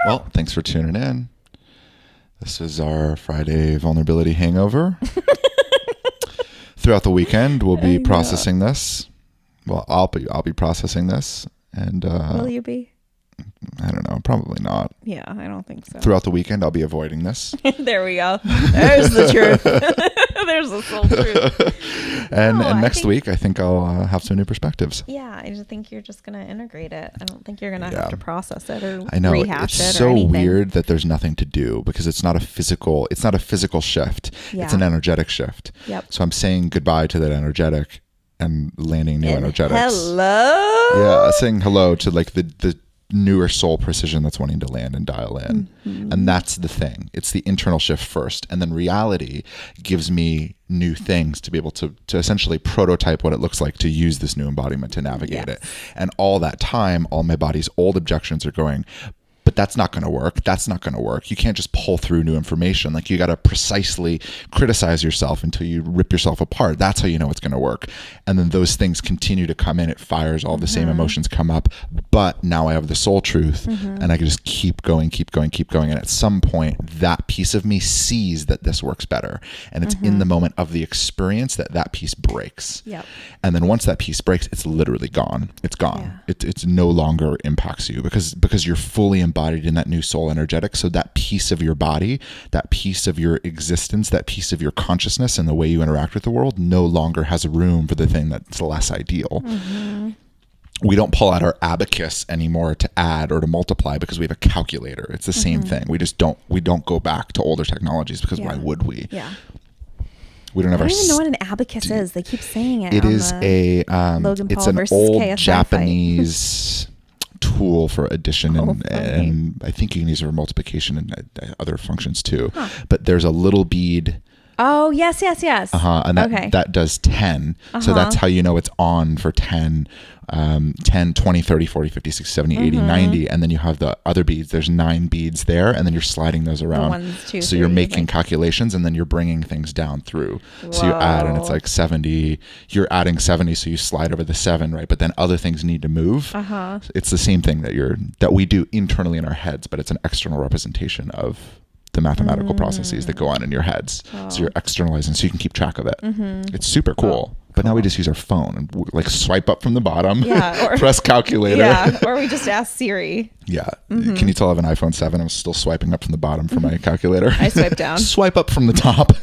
Well, thanks for tuning in. This is our Friday vulnerability hangover. Throughout the weekend, we'll be processing this. Well, I'll be processing this, and
Will you be?
I don't know, probably not.
Yeah, I don't think so.
Throughout the weekend, I'll be avoiding this.
There we go. There's the truth. There's the soul truth.
And
No, I
next
think-
week, I think I'll have some new perspectives.
Yeah, I just think you're just going to integrate it. I don't think you're going to
Yeah.
have to process it or
I know
rehash
it's
it or
so
anything.
weird that there's nothing to do because it's not a physical shift.
Yeah.
It's an energetic shift.
Yep.
So I'm saying goodbye to that energetic and landing new energetics.
Hello.
Yeah, saying hello to like the newer soul precision that's wanting to land and dial in. And that's the thing. It's the internal shift first. And then reality gives me new things to be able to essentially prototype what it looks like to use this new embodiment to navigate it. And all that time, all my body's old objections are going, but that's not going to work. That's not going to work. You can't just pull through new information. Like you got to precisely criticize yourself until you rip yourself apart. That's how you know it's going to work. And then those things continue to come in. It fires all the same emotions come up. But now I have the soul truth and I can just keep going. And at some point, that piece of me sees that this works better. And it's in the moment of the experience that piece breaks.
Yep.
And then once that piece breaks, it's literally gone. It's gone.
Yeah.
It's no longer impacts you because you're fully embodied in that new soul energetic. So that piece of your body, that piece of your existence, that piece of your consciousness and the way you interact with the world no longer has room for the thing that's less ideal. We don't pull out our abacus anymore to add or to multiply because we have a calculator. It's the same thing. We don't go back to older technologies because why would we?
Yeah.
We don't have
I
our
don't even know what an abacus is. They keep saying it.
It
on
is
the Logan
it's
Paul
an
versus
old
KSI fight.
Japanese tool for addition
funny.
and I think you can use it for multiplication and other functions too. But there's a little bead.
Oh, yes.
And that does 10. So that's how you know it's on for 10, 10, 20, 30, 40, 50, 60, 70, 80, 90. And then you have the other beads. There's 9 beads there. And then you're sliding those around.
1, 2,
so you're
3,
making
like-
calculations and then you're bringing things down through. So you add and it's
Whoa.
like 70. You're adding 70. So you slide over the 7, right? But then other things need to move. It's the same thing that we do internally in our heads, but it's an external representation of the mathematical processes that go on in your heads. So you're externalizing so you can keep track of it. It's super cool. But now we just use our phone and like swipe up from the bottom,
or
press calculator.
Yeah, or we just ask Siri.
Yeah. Can you tell I have an iPhone 7? I'm still swiping up from the bottom for my calculator.
I swipe down.
Swipe up from the top.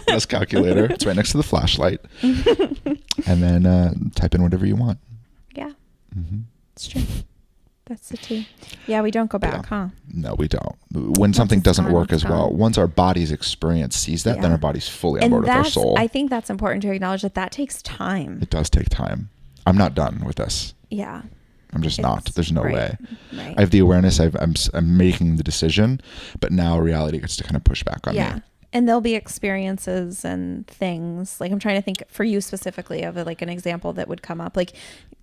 Press calculator. It's right next to the flashlight. And then type in whatever you want.
Yeah. It's true. That's the T. Yeah, we don't go back, huh?
No, we don't. When something doesn't work as well, once our body's experience sees that, then our body's fully on board with our soul.
I think that's important to acknowledge that takes time.
It does take time. I'm not done with this.
Yeah.
I'm just not. There's no way.
Right.
I have the awareness. I'm making the decision, but now reality gets to kind of push back on me.
And there'll be experiences and things. Like I'm trying to think for you specifically of like an example that would come up. Like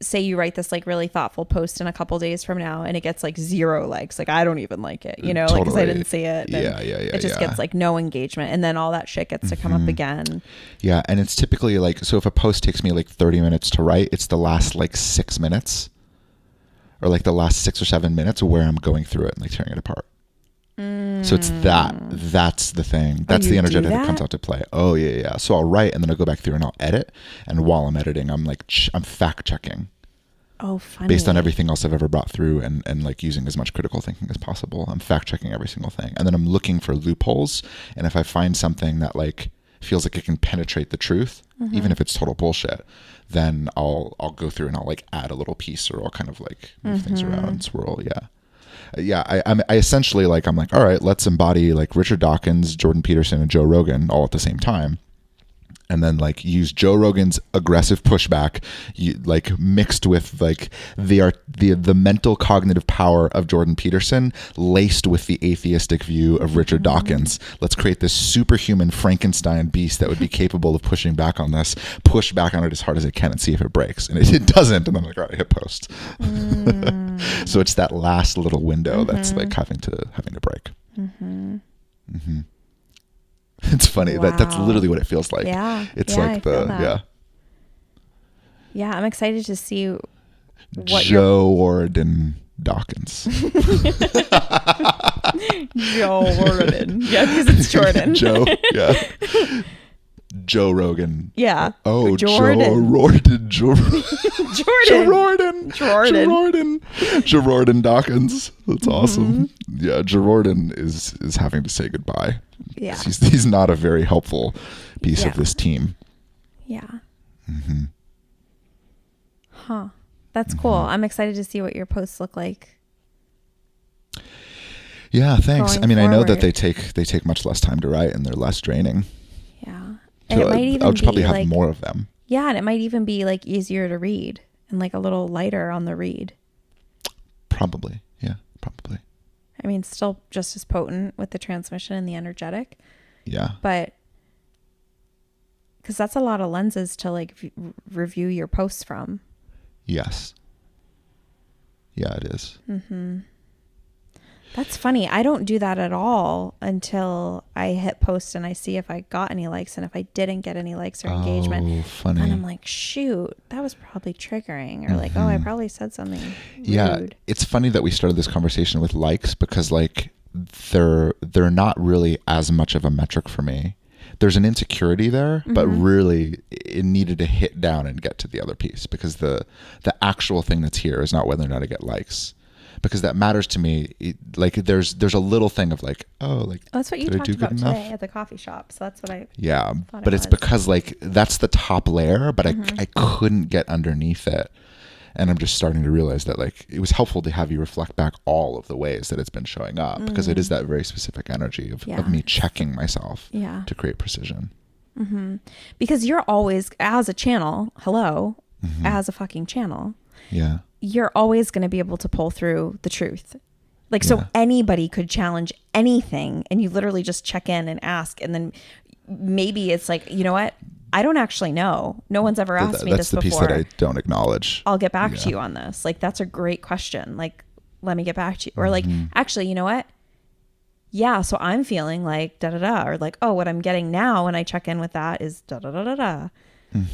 say you write this like really thoughtful post in a couple days from now and it gets like 0 likes. Like I don't even like it, you know, like because I didn't see it. It just gets like no engagement. And then all that shit gets to come up again.
Yeah. And it's typically like, so if a post takes me like 30 minutes to write, it's the last like 6 minutes or like the last 6 or 7 minutes where I'm going through it and like tearing it apart. So it's that's the thing. That's the energetic that comes out to play. Oh yeah. So I'll write and then I'll go back through and I'll edit. And while I'm editing, I'm like, I'm fact checking.
Oh, funny.
Based on everything else I've ever brought through and like using as much critical thinking as possible. I'm fact checking every single thing. And then I'm looking for loopholes. And if I find something that like feels like it can penetrate the truth, even if it's total bullshit, then I'll go through and I'll like add a little piece or I'll kind of like move things around and swirl. I essentially like, I'm like, all right, let's embody like Richard Dawkins, Jordan Peterson, and Joe Rogan all at the same time. And then like use Joe Rogan's aggressive pushback, like mixed with like the mental cognitive power of Jordan Peterson, laced with the atheistic view of Richard Dawkins. Let's create this superhuman Frankenstein beast that would be capable of pushing back on this, push back on it as hard as it can and see if it breaks. And it doesn't. And then I'm like, all right, hit post. So it's that last little window that's like having to break. It's funny that's literally what it feels like. It's like
I'm excited to see what
Joe Warden Dawkins.
Joe Warden. Yeah, because it's Jordan.
Joe Rogan.
Yeah.
Oh,
Jordan.
Jordan Dawkins. That's awesome. Yeah, Jordan is having to say goodbye.
Yeah.
He's not a very helpful piece of this team.
Yeah. Huh. That's cool. I'm excited to see what your posts look like.
Yeah, thanks. I mean, forward. I know that they take much less time to write and they're less draining.
Yeah. And it might even
I'll probably have like, more of them.
Yeah, and it might even be like easier to read and like a little lighter on the read.
Probably. Yeah, probably.
I mean, still just as potent with the transmission and the energetic.
Yeah.
But because that's a lot of lenses to like review your posts from.
Yes. Yeah, it is.
That's funny. I don't do that at all until I hit post and I see if I got any likes, and if I didn't get any likes or engagement.
Oh, funny.
And I'm like, shoot, that was probably triggering, or like, oh, I probably said something rude.
Yeah, it's funny that we started this conversation with likes because like they're not really as much of a metric for me. There's an insecurity there, but really it needed to hit down and get to the other piece, because the actual thing that's here is not whether or not I get likes. Because that matters to me. Like there's a little thing of like,
that's what you talked about today at the coffee shop. So that's what I thought
but it's because like that's the top layer, but I couldn't get underneath it. And I'm just starting to realize that like it was helpful to have you reflect back all of the ways that it's been showing up, because it is that very specific energy of me checking myself to create precision.
Because you're always, as a channel, as a fucking channel.
Yeah.
You're always going to be able to pull through the truth. Like, so anybody could challenge anything, and you literally just check in and ask. And then maybe it's like, you know what? I don't actually know. No one's ever asked me this before. That's the piece that I
don't acknowledge.
I'll get back to you on this. Like, that's a great question. Like, let me get back to you. Or like, actually, you know what? Yeah. So I'm feeling like da-da-da, or like, oh, what I'm getting now when I check in with that is da-da-da-da-da.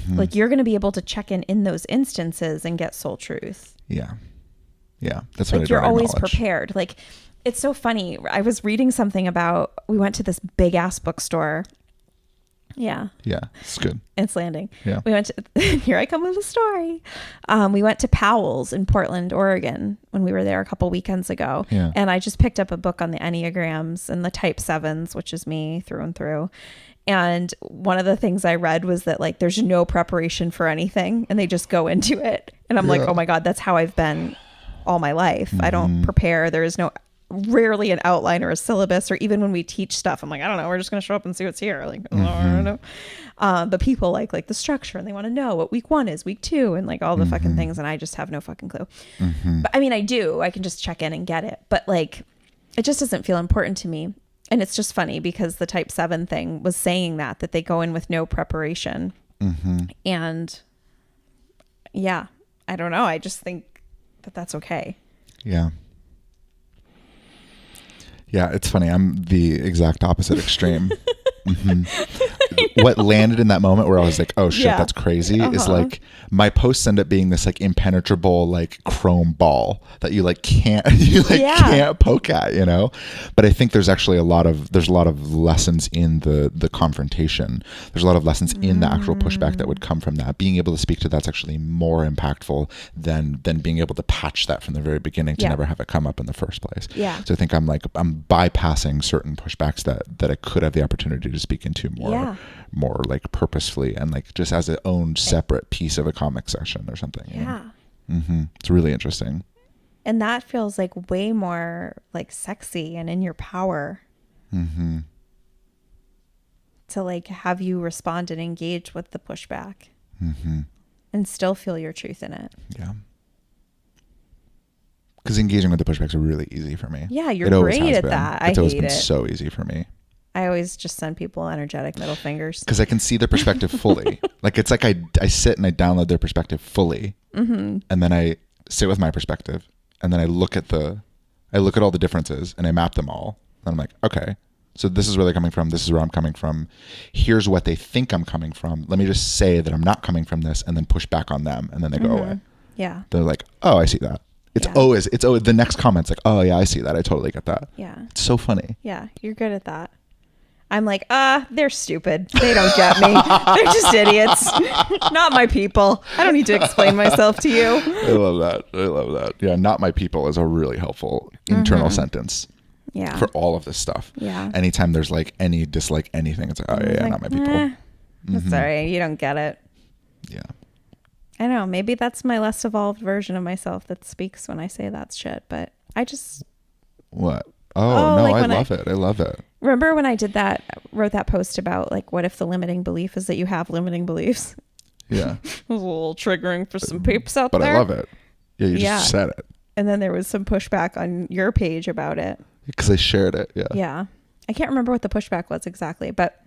Like, you're going to be able to check in those instances and get soul truth.
Yeah. That's
like,
what I
you're
don't
always
acknowledge.
prepared. Like, It's so funny. I was reading something about, we went to this big ass bookstore. Yeah.
Yeah, it's good.
It's landing.
Yeah.
We went to, here I come with a story. We went to Powell's in Portland, Oregon when we were there a couple weekends ago.
Yeah.
And I just picked up a book on the Enneagrams and the type 7s, which is me through and through. And one of the things I read was that like, there's no preparation for anything and they just go into it. And I'm like, oh my God, that's how I've been all my life. I don't prepare. There is rarely an outline or a syllabus, or even when we teach stuff, I'm like, I don't know, we're just going to show up and see what's here. Like, I don't know. But people like the structure and they want to know what week 1 is, week 2, and like all the fucking things. And I just have no fucking clue. But I mean, I can just check in and get it. But like, it just doesn't feel important to me. And it's just funny because the type 7 thing was saying that they go in with no preparation. And yeah, I don't know. I just think that that's okay.
Yeah. Yeah, it's funny. I'm the exact opposite extreme. What landed in that moment where I was like, oh shit, that's crazy, is like my posts end up being this like impenetrable like chrome ball that you like can't can't poke at, you know. But I think there's actually a lot of lessons in the confrontation. There's a lot of lessons in the actual pushback that would come from that. Being able to speak to that's actually more impactful than being able to patch that from the very beginning to never have it come up in the first place. Yeah. So I think I'm bypassing certain pushbacks that I could have the opportunity to speak into more like purposefully and like just as its own separate piece of a comic session or something. Yeah. It's really interesting.
And that feels like way more like sexy and in your power to like have you respond and engage with the pushback and still feel your truth in it.
Yeah. Because engaging with the pushbacks are really easy for me.
Yeah, you're great at that.
It's always been so easy for me.
I always just send people energetic middle fingers.
Because I can see their perspective fully. Like it's like I sit and I download their perspective fully. And then I sit with my perspective. And then I look at all the differences and I map them all. And I'm like, okay, so this is where they're coming from. This is where I'm coming from. Here's what they think I'm coming from. Let me just say that I'm not coming from this and then push back on them. And then they go away. Yeah. They're like, oh, I see that. It's always the next comment's like, oh yeah, I see that. I totally get that. Yeah. It's so funny.
Yeah. You're good at that. I'm like, they're stupid. They don't get me. They're just idiots. Not my people. I don't need to explain myself to you.
I love that. Yeah. Not my people is a really helpful internal sentence. Yeah. For all of this stuff. Yeah. Anytime there's like any dislike anything, it's like, oh yeah, not my people.
Sorry, you don't get it.
Yeah.
I know. Maybe that's my less evolved version of myself that speaks when I say that shit. But I just.
What? Oh no, like I love it. I love it.
Remember when I wrote that post about like, what if the limiting belief is that you have limiting beliefs?
Yeah.
It was a little triggering for some peeps out there.
But I love it. Yeah, you just said it.
And then there was some pushback on your page about it.
Because I shared it. Yeah.
Yeah. I can't remember what the pushback was exactly, but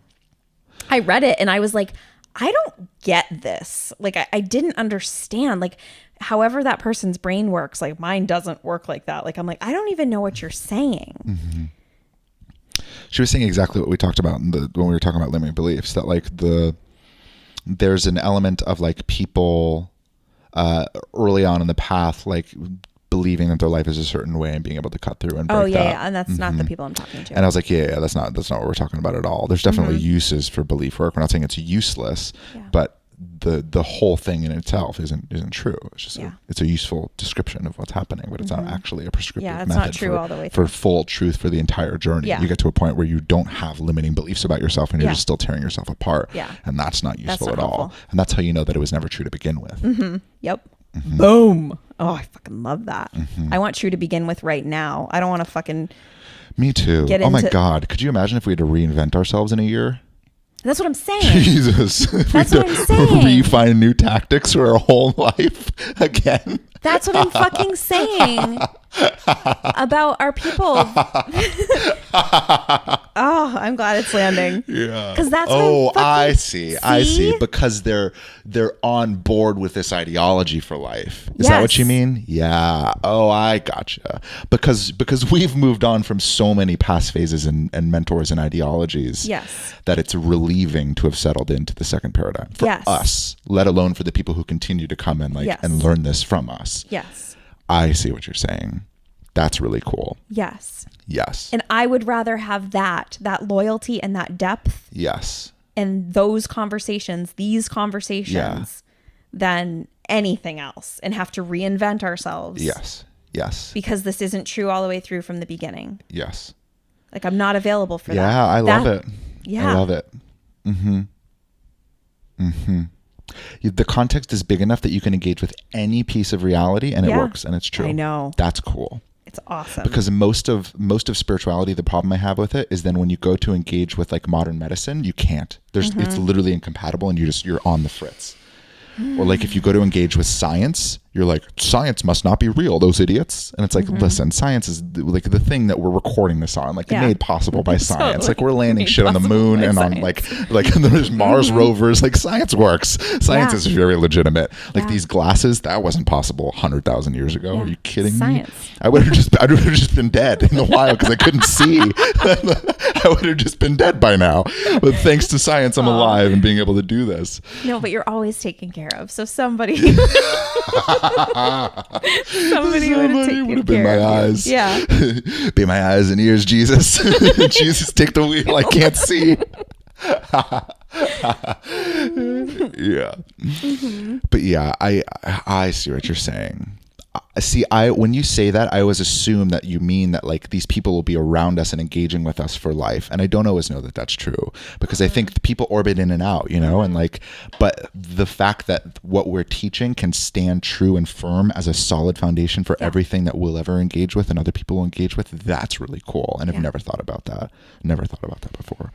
I read it and I was like, I don't get this. Like, I didn't understand. Like, however that person's brain works, like mine doesn't work like that. Like, I'm like, I don't even know what you're saying.
She was saying exactly what we talked about when we were talking about limiting beliefs, that like there's an element of like people early on in the path, like believing that their life is a certain way and being able to cut through and break that.
Yeah, and that's not the people I'm talking to.
And I was like, yeah, that's not what we're talking about at all. There's definitely uses for belief work. We're not saying it's useless, but the whole thing in itself isn't true. It's just it's a useful description of what's happening, but it's not actually a prescriptive
it's
method
not true all the way through.
For full truth for the entire journey. You get to a point where you don't have limiting beliefs about yourself and you're just still tearing yourself apart. And that's not useful at all. And that's how you know that it was never true to begin with.
Yep. Boom. Oh, I fucking love that. I want true to begin with right now. I don't want to fucking.
Me too. Oh my God. Could you imagine if we had to reinvent ourselves in a year?
That's what I'm saying.
Jesus.
That's what I'm saying.
Refine new tactics for our whole life again.
That's what I'm fucking saying about our people. Oh, I'm glad it's landing.
Yeah.
Because that's
I see. Because they're on board with this ideology for life. Is that what you mean? Yeah. Oh, I gotcha. Because we've moved on from so many past phases and mentors and ideologies.
Yes.
That it's relieving to have settled into the second paradigm for us, let alone for the people who continue to come and and learn this from us.
Yes.
I see what you're saying. That's really cool.
Yes.
Yes.
And I would rather have that loyalty and that depth.
Yes.
And these conversations, than anything else, and have to reinvent ourselves.
Yes. Yes.
Because this isn't true all the way through from the beginning.
Yes.
Like, I'm not available for that.
Yeah, I love it.
Yeah.
I love it. Mm-hmm. Mm-hmm. The context is big enough that you can engage with any piece of reality and it works and it's true.
I know.
That's cool.
It's awesome.
Because most of spirituality, the problem I have with it is then when you go to engage with like modern medicine, you can't. It's literally incompatible and you're on the fritz. Or like if you go to engage with science, you're like, science must not be real, those idiots. And it's like, listen, science is like the thing that we're recording this on, like made possible by science.
Totally.
Like we're landing shit on the moon and on like there's Mars rovers. Like science works. Science is very legitimate. Like these glasses, that wasn't possible 100,000 years ago. Are you kidding me? I would have just been dead in the wild because I couldn't see. I would have just been dead by now. But thanks to science, I'm alive and being able to do this.
No, but you're always taken care of. So somebody would have
been my eyes.
Yeah.
Be my eyes and ears, Jesus. Jesus, take the wheel. I can't see. Yeah. But yeah, I see what you're saying. See, when you say that, I always assume that you mean that like these people will be around us and engaging with us for life. And I don't always know that that's true because I think the people orbit in and out, and like, but the fact that what we're teaching can stand true and firm as a solid foundation for everything that we'll ever engage with and other people will engage with, that's really cool. And I've never thought about that. Never thought about that before.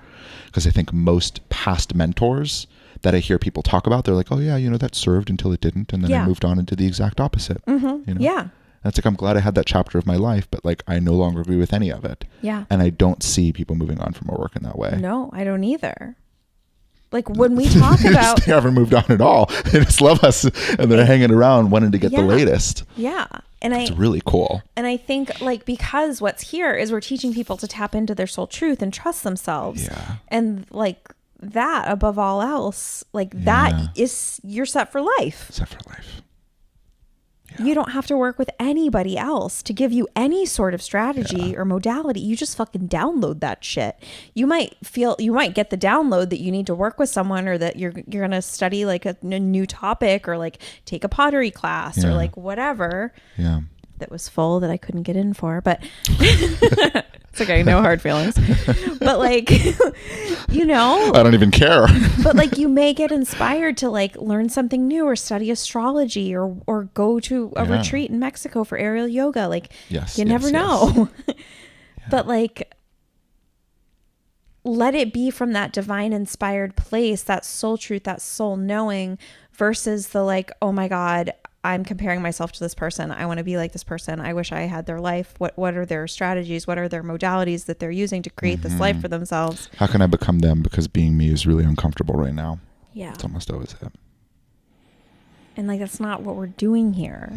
Because I think most past mentors that I hear people talk about, they're like, oh yeah, that served until it didn't. And then I moved on into the exact opposite.
Yeah.
That's like, I'm glad I had that chapter of my life, but like, I no longer agree with any of it.
Yeah.
And I don't see people moving on from our work in that way.
No, I don't either. Like when we talk about...
They haven't moved on at all. They just love us and they're hanging around wanting to get the latest.
Yeah. And
it's really cool.
And I think like, because what's here is we're teaching people to tap into their soul truth and trust themselves.
Yeah.
And like that above all else, like that is, you're set for life.
Set for life.
Yeah. You don't have to work with anybody else to give you any sort of strategy or modality. You just fucking download that shit. You might get the download that you need to work with someone, or that you're going to study like a new topic, or like take a pottery class or like whatever.
Yeah.
That was full that I couldn't get in for, but it's okay. No hard feelings, but like, I
don't even care.
But like, you may get inspired to like learn something new or study astrology or go to a retreat in Mexico for aerial yoga. Like, you never know. But like, let it be from that divine inspired place, that soul truth, that soul knowing, versus the like, oh my God, I'm comparing myself to this person. I want to be like this person. I wish I had their life. What are their strategies? What are their modalities that they're using to create this life for themselves?
How can I become them? Because being me is really uncomfortable right now.
Yeah.
It's almost always it.
And like, that's not what we're doing here.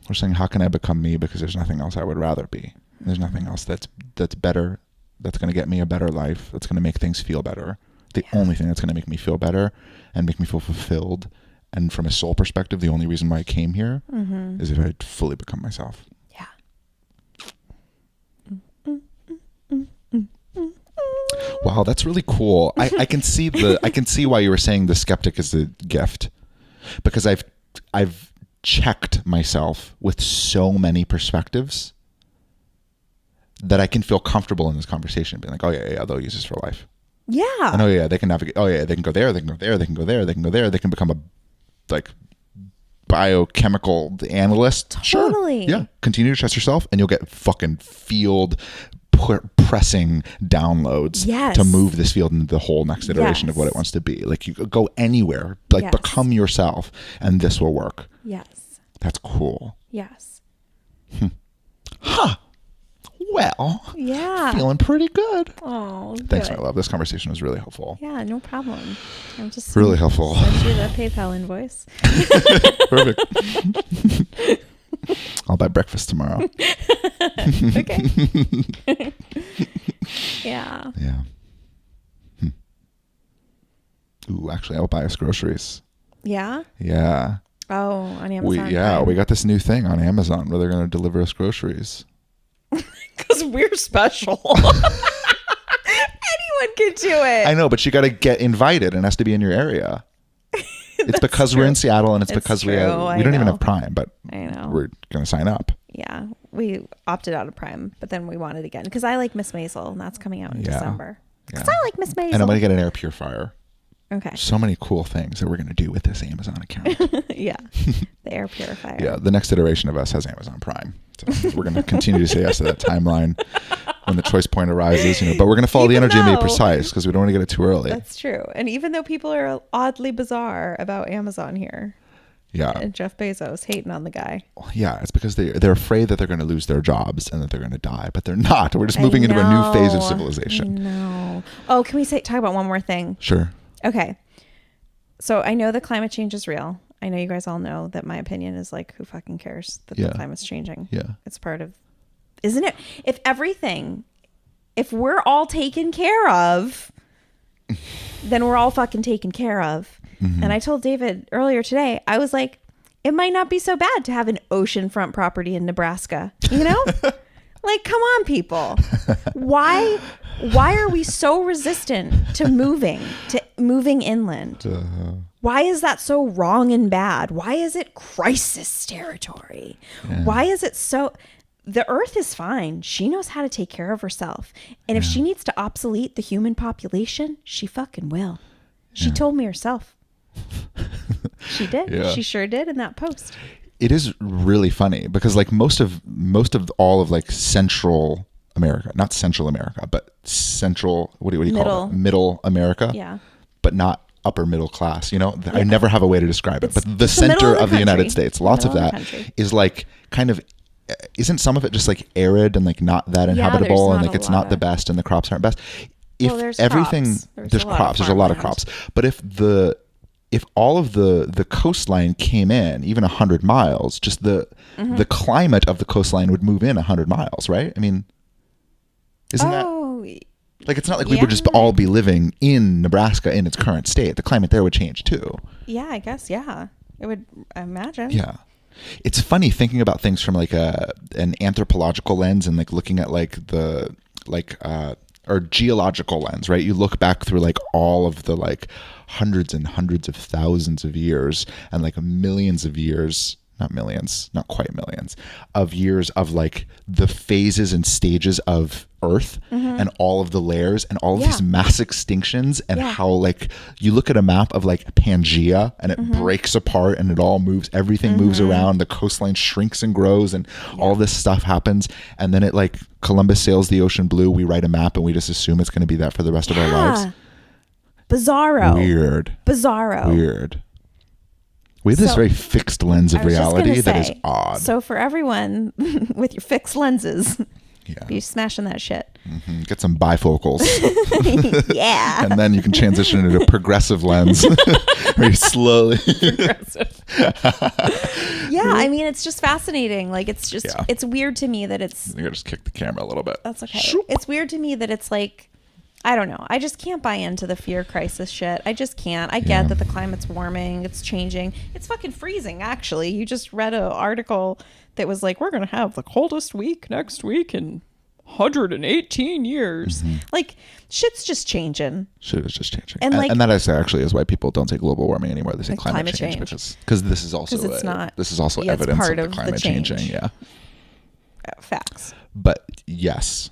We're saying, how can I become me? Because there's nothing else I would rather be. There's nothing else that's better, that's going to get me a better life, that's going to make things feel better. The only thing that's going to make me feel better and make me feel fulfilled, and from a soul perspective, the only reason why I came here is if I'd fully become myself.
Yeah.
Wow, that's really cool. I can see why you were saying the skeptic is a gift, because I've checked myself with so many perspectives that I can feel comfortable in this conversation, being like, oh yeah, they'll use this for life.
Yeah.
And oh yeah, they can navigate. Oh yeah, they can go there, they can go there, they can go there, they can go there. They can become a like biochemical analyst.
Totally.
Sure. Yeah. Continue to trust yourself and you'll get fucking field pressing downloads to move this field into the whole next iteration of what it wants to be. Like, you go anywhere, like become yourself, and this will work.
Yes.
That's cool.
Yes.
Huh. Well, feeling pretty good.
Oh,
thanks,
good.
my love. This conversation was really helpful.
Yeah, no problem. I'm just
really helpful.
Send you the PayPal invoice.
Perfect. I'll buy breakfast tomorrow.
Okay. Yeah.
Yeah. Ooh, actually, I'll buy us groceries.
Yeah?
Yeah.
Oh, on Amazon.
We got this new thing on Amazon where they're going to deliver us groceries.
Because we're special. Anyone can do it.
I know, but you got to get invited and it has to be in your area. It's because we're in Seattle, and it's because we don't even have Prime, but
I know
we're going to sign up.
Yeah, we opted out of Prime, but then we want it again because I like Miss Maisel, and that's coming out in December. Because I like Miss Maisel.
And I'm going to get an air purifier.
Okay.
So many cool things that we're going to do with this Amazon account.
Yeah. The air purifier.
Yeah. The next iteration of us has Amazon Prime. So we're going to continue to say yes to that timeline when the choice point arises, but we're going to follow the energy and be precise because we don't want to get it too early.
That's true. And even though people are oddly bizarre about Amazon here.
Yeah.
And Jeff Bezos hating on the guy.
Yeah. It's because they're afraid that they're going to lose their jobs and that they're going to die, but they're not. We're just moving into a new phase of civilization.
No. Oh, can we talk about one more thing?
Sure.
Okay. So I know that climate change is real. I know you guys all know that my opinion is like, who fucking cares that the climate's changing?
Yeah.
It's part of, isn't it? If we're all taken care of, then we're all fucking taken care of. Mm-hmm. And I told David earlier today, I was like, it might not be so bad to have an oceanfront property in Nebraska, Like, come on, people. Why are we so resistant to moving inland? Why is that so wrong and bad? Why is it crisis territory? Yeah. Why is it so... The earth is fine. She knows how to take care of herself. And if she needs to obsolete the human population, she fucking will. She told me herself. She did. Yeah. She sure did in that post.
It is really funny because like most of all of like Central America, not Central America, but Central, what do you call it? Middle America.
Yeah.
But not upper middle class, I never have a way to describe it. But the center of the United States, lots of that is like kind of, isn't some of it just like arid and like not that inhabitable and like it's not the best and the crops aren't best? If everything, there's crops, there's a lot of crops. But if all of the coastline came in, even 100 miles, just the climate of the coastline would move in 100 miles, right? I mean, isn't that... Like, it's not like we would just all be living in Nebraska in its current state. The climate there would change too.
Yeah, I guess, yeah. It would, I imagine.
Yeah. It's funny thinking about things from like an anthropological lens and like looking at like or geological lens, right? You look back through like all of the like hundreds and hundreds of thousands of years and like millions of years, not millions, not quite millions of years of like the phases and stages of Earth and all of the layers and all of these mass extinctions and how like you look at a map of like Pangea and it breaks apart and it all moves, everything moves around, the coastline shrinks and grows and all this stuff happens, and then it like Columbus sails the ocean blue, we write a map and we just assume it's going to be that for the rest of our lives.
Bizarro.
Weird. We have this very fixed lens of reality that is odd.
So for everyone with your fixed lenses, be smashing that shit.
Get some bifocals.
Yeah.
And then you can transition into a progressive lens. Very slowly.
Progressive. Yeah, I mean, it's just fascinating. Like, it's just, it's weird to me that it's...
You gotta just kick the camera a little bit.
That's okay. It's weird to me that it's like, I don't know. I just can't buy into the fear crisis shit. I just can't. I get that the climate's warming. It's changing. It's fucking freezing, actually. You just read an article that was like, we're going to have the coldest week next week in 118 years. Like, shit's just changing.
Shit is just changing. And that actually is why people don't say global warming anymore. They say climate change. Because this is also evidence of the climate changing. Yeah.
Facts.
But yes,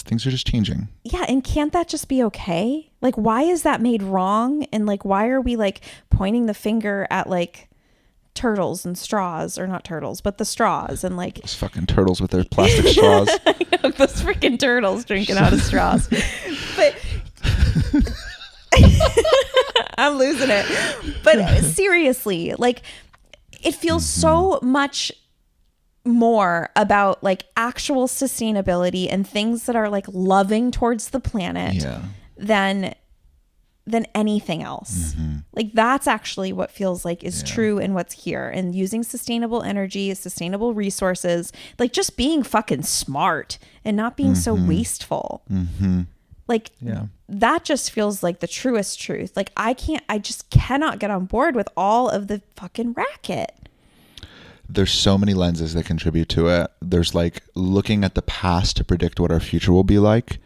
things are just changing.
Yeah, and can't that just be okay? Like, why is that made wrong? And like, why are we like pointing the finger at like turtles and straws, or not turtles, but the straws, and like
those fucking turtles with their plastic straws.
I know, those freaking turtles drinking out of straws. But I'm losing it. But seriously, like, it feels so much more about like actual sustainability and things that are like loving towards the planet than anything else. Like, that's actually what feels like is true and what's here. And using sustainable energy, sustainable resources, like just being fucking smart and not being so wasteful. Like, that just feels like the truest truth. Like, I just cannot get on board with all of the fucking racket.
there's so many lenses that contribute to it. There's like looking at the past to predict what our future will be like,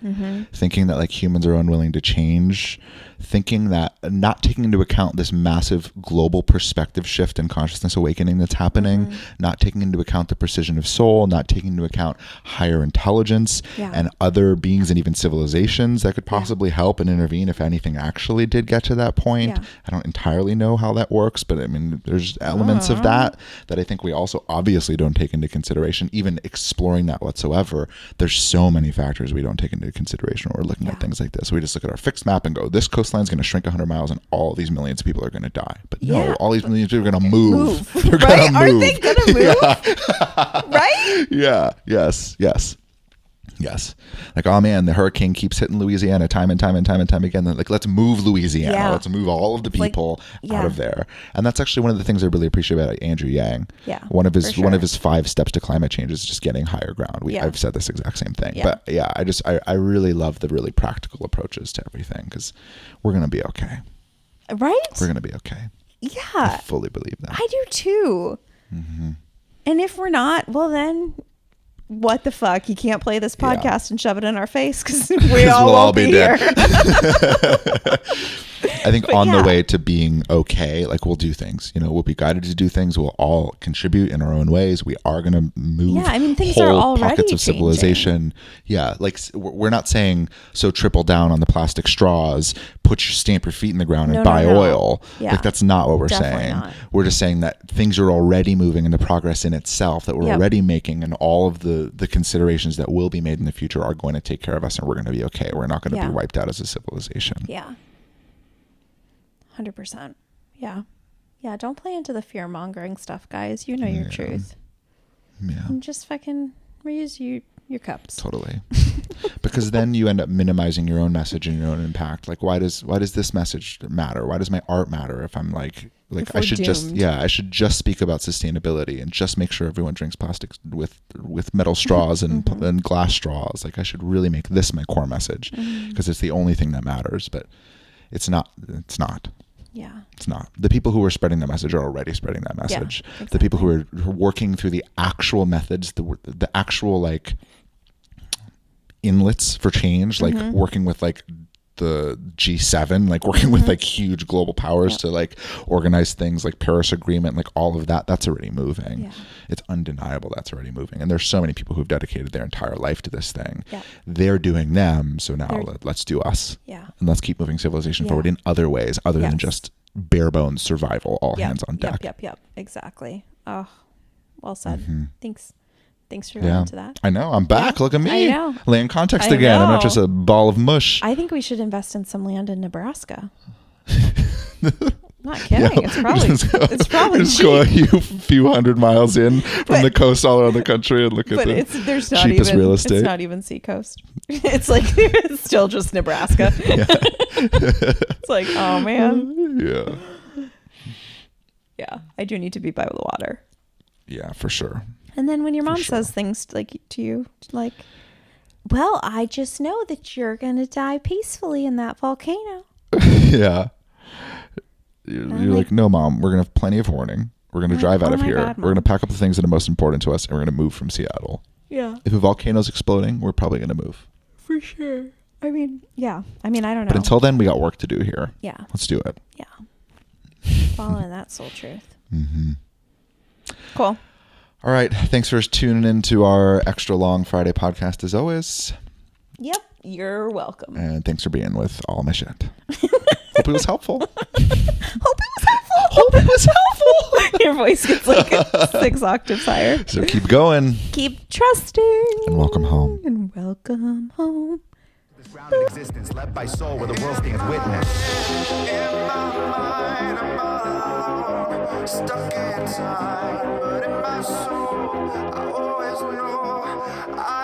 thinking that like humans are unwilling to change, thinking that not taking into account this massive global perspective shift and consciousness awakening that's happening, not taking into account the precision of soul, not taking into account higher intelligence and other beings and even civilizations that could possibly help and intervene if anything actually did get to that point. I don't entirely know how that works, but I mean, there's elements of that I think we also obviously don't take into consideration, even exploring that whatsoever. There's so many factors we don't take into consideration when we're looking at things like this. We just look at our fixed map and go, this coastline is going to shrink 100 miles and all these millions of people are going to die. But no, all these millions of people are going to move. They're
right?
going to move.
Aren't they going to move? Right?
Yeah. Yes. Like, oh man, the hurricane keeps hitting Louisiana time and time again. Like, let's move Louisiana.
Yeah.
Let's move all of the people out of there. And that's actually one of the things I really appreciate about Andrew Yang.
Yeah.
One of his 5 steps to climate change is just getting higher ground. I've said this exact same thing.
Yeah.
But yeah, I really love the really practical approaches to everything, because we're going to be okay.
Right?
We're going to be okay.
Yeah.
I fully believe that.
I do too. And if we're not, well then, what the fuck? You can't play this podcast and shove it in our face, because we'll all be dead.
I think the way to being okay, like, we'll do things, we'll be guided to do things. We'll all contribute in our own ways. We are going to move
things
whole
are already
pockets of civilization. Yeah. Like, we're not saying, so triple down on the plastic straws, stamp your feet in the ground and buy oil.
Yeah.
Like, that's not what we're
Definitely
saying.
not.
We're just saying that things are already moving, and the progress in itself that we're already making, and all of the considerations that will be made in the future are going to take care of us, and we're going to be okay. We're not going to be wiped out as a civilization.
Yeah. 100%. Yeah. Yeah. Don't play into the fear mongering stuff, guys. You know your truth.
Yeah.
And just fucking reuse your cups.
Totally. Because then you end up minimizing your own message and your own impact. Like, why does this message matter? Why does my art matter if I'm like I should just speak about sustainability and just make sure everyone drinks plastic with metal straws and glass straws. Like, I should really make this my core message, because it's the only thing that matters. But it's not. Yeah. It's not. The people who are spreading the message are already spreading that message. Yeah, exactly. The people who are working through the actual methods, the actual like inlets for change, like working with like the G7, like working with like huge global powers to like organize things like Paris Agreement, like all of that, that's already moving. Yeah. It's undeniable that's already moving. And there's so many people who've dedicated their entire life to this thing. Yeah. They're doing them. So now let's do us. Yeah. And let's keep moving civilization forward in other ways, other than just bare bones survival, all hands on deck.
Yep. Exactly. Oh, well said. Thanks for going into that.
I know. I'm back. Look at me.
I know.
Laying context again. I'm not just a ball of mush.
I think we should invest in some land in Nebraska. Not kidding. Yeah, it's probably
just
cheap.
Go a few hundred miles in from the coast all around the country and look at the cheapest real estate.
It's not even seacoast. It's like it's still just Nebraska. It's like, oh man.
Yeah.
Yeah. I do need to be by the water.
Yeah, for sure.
And then when your mom says things like to you, like, well, I just know that you're going to die peacefully in that volcano.
Yeah. You're like, no, Mom, we're going to have plenty of warning. We're going to drive out of here. We're going to pack up the things that are most important to us, and we're going to move from Seattle.
Yeah.
If a volcano's exploding, we're probably going to move.
For sure. I mean, yeah. I mean, I don't know.
But until then, we got work to do here.
Yeah.
Let's do it.
Yeah. Following that soul truth. Cool.
All right. Thanks for tuning in to our extra long Friday podcast as always.
Yep. You're welcome.
And thanks for being with all my shit. Hope it was helpful.
Hope it was helpful. Your voice gets like 6 octaves higher.
So keep going.
Keep trusting.
And welcome home.
This rounded existence led by soul where the world stands witness. In my mind, I'm stuck in time, but in my soul, I always know I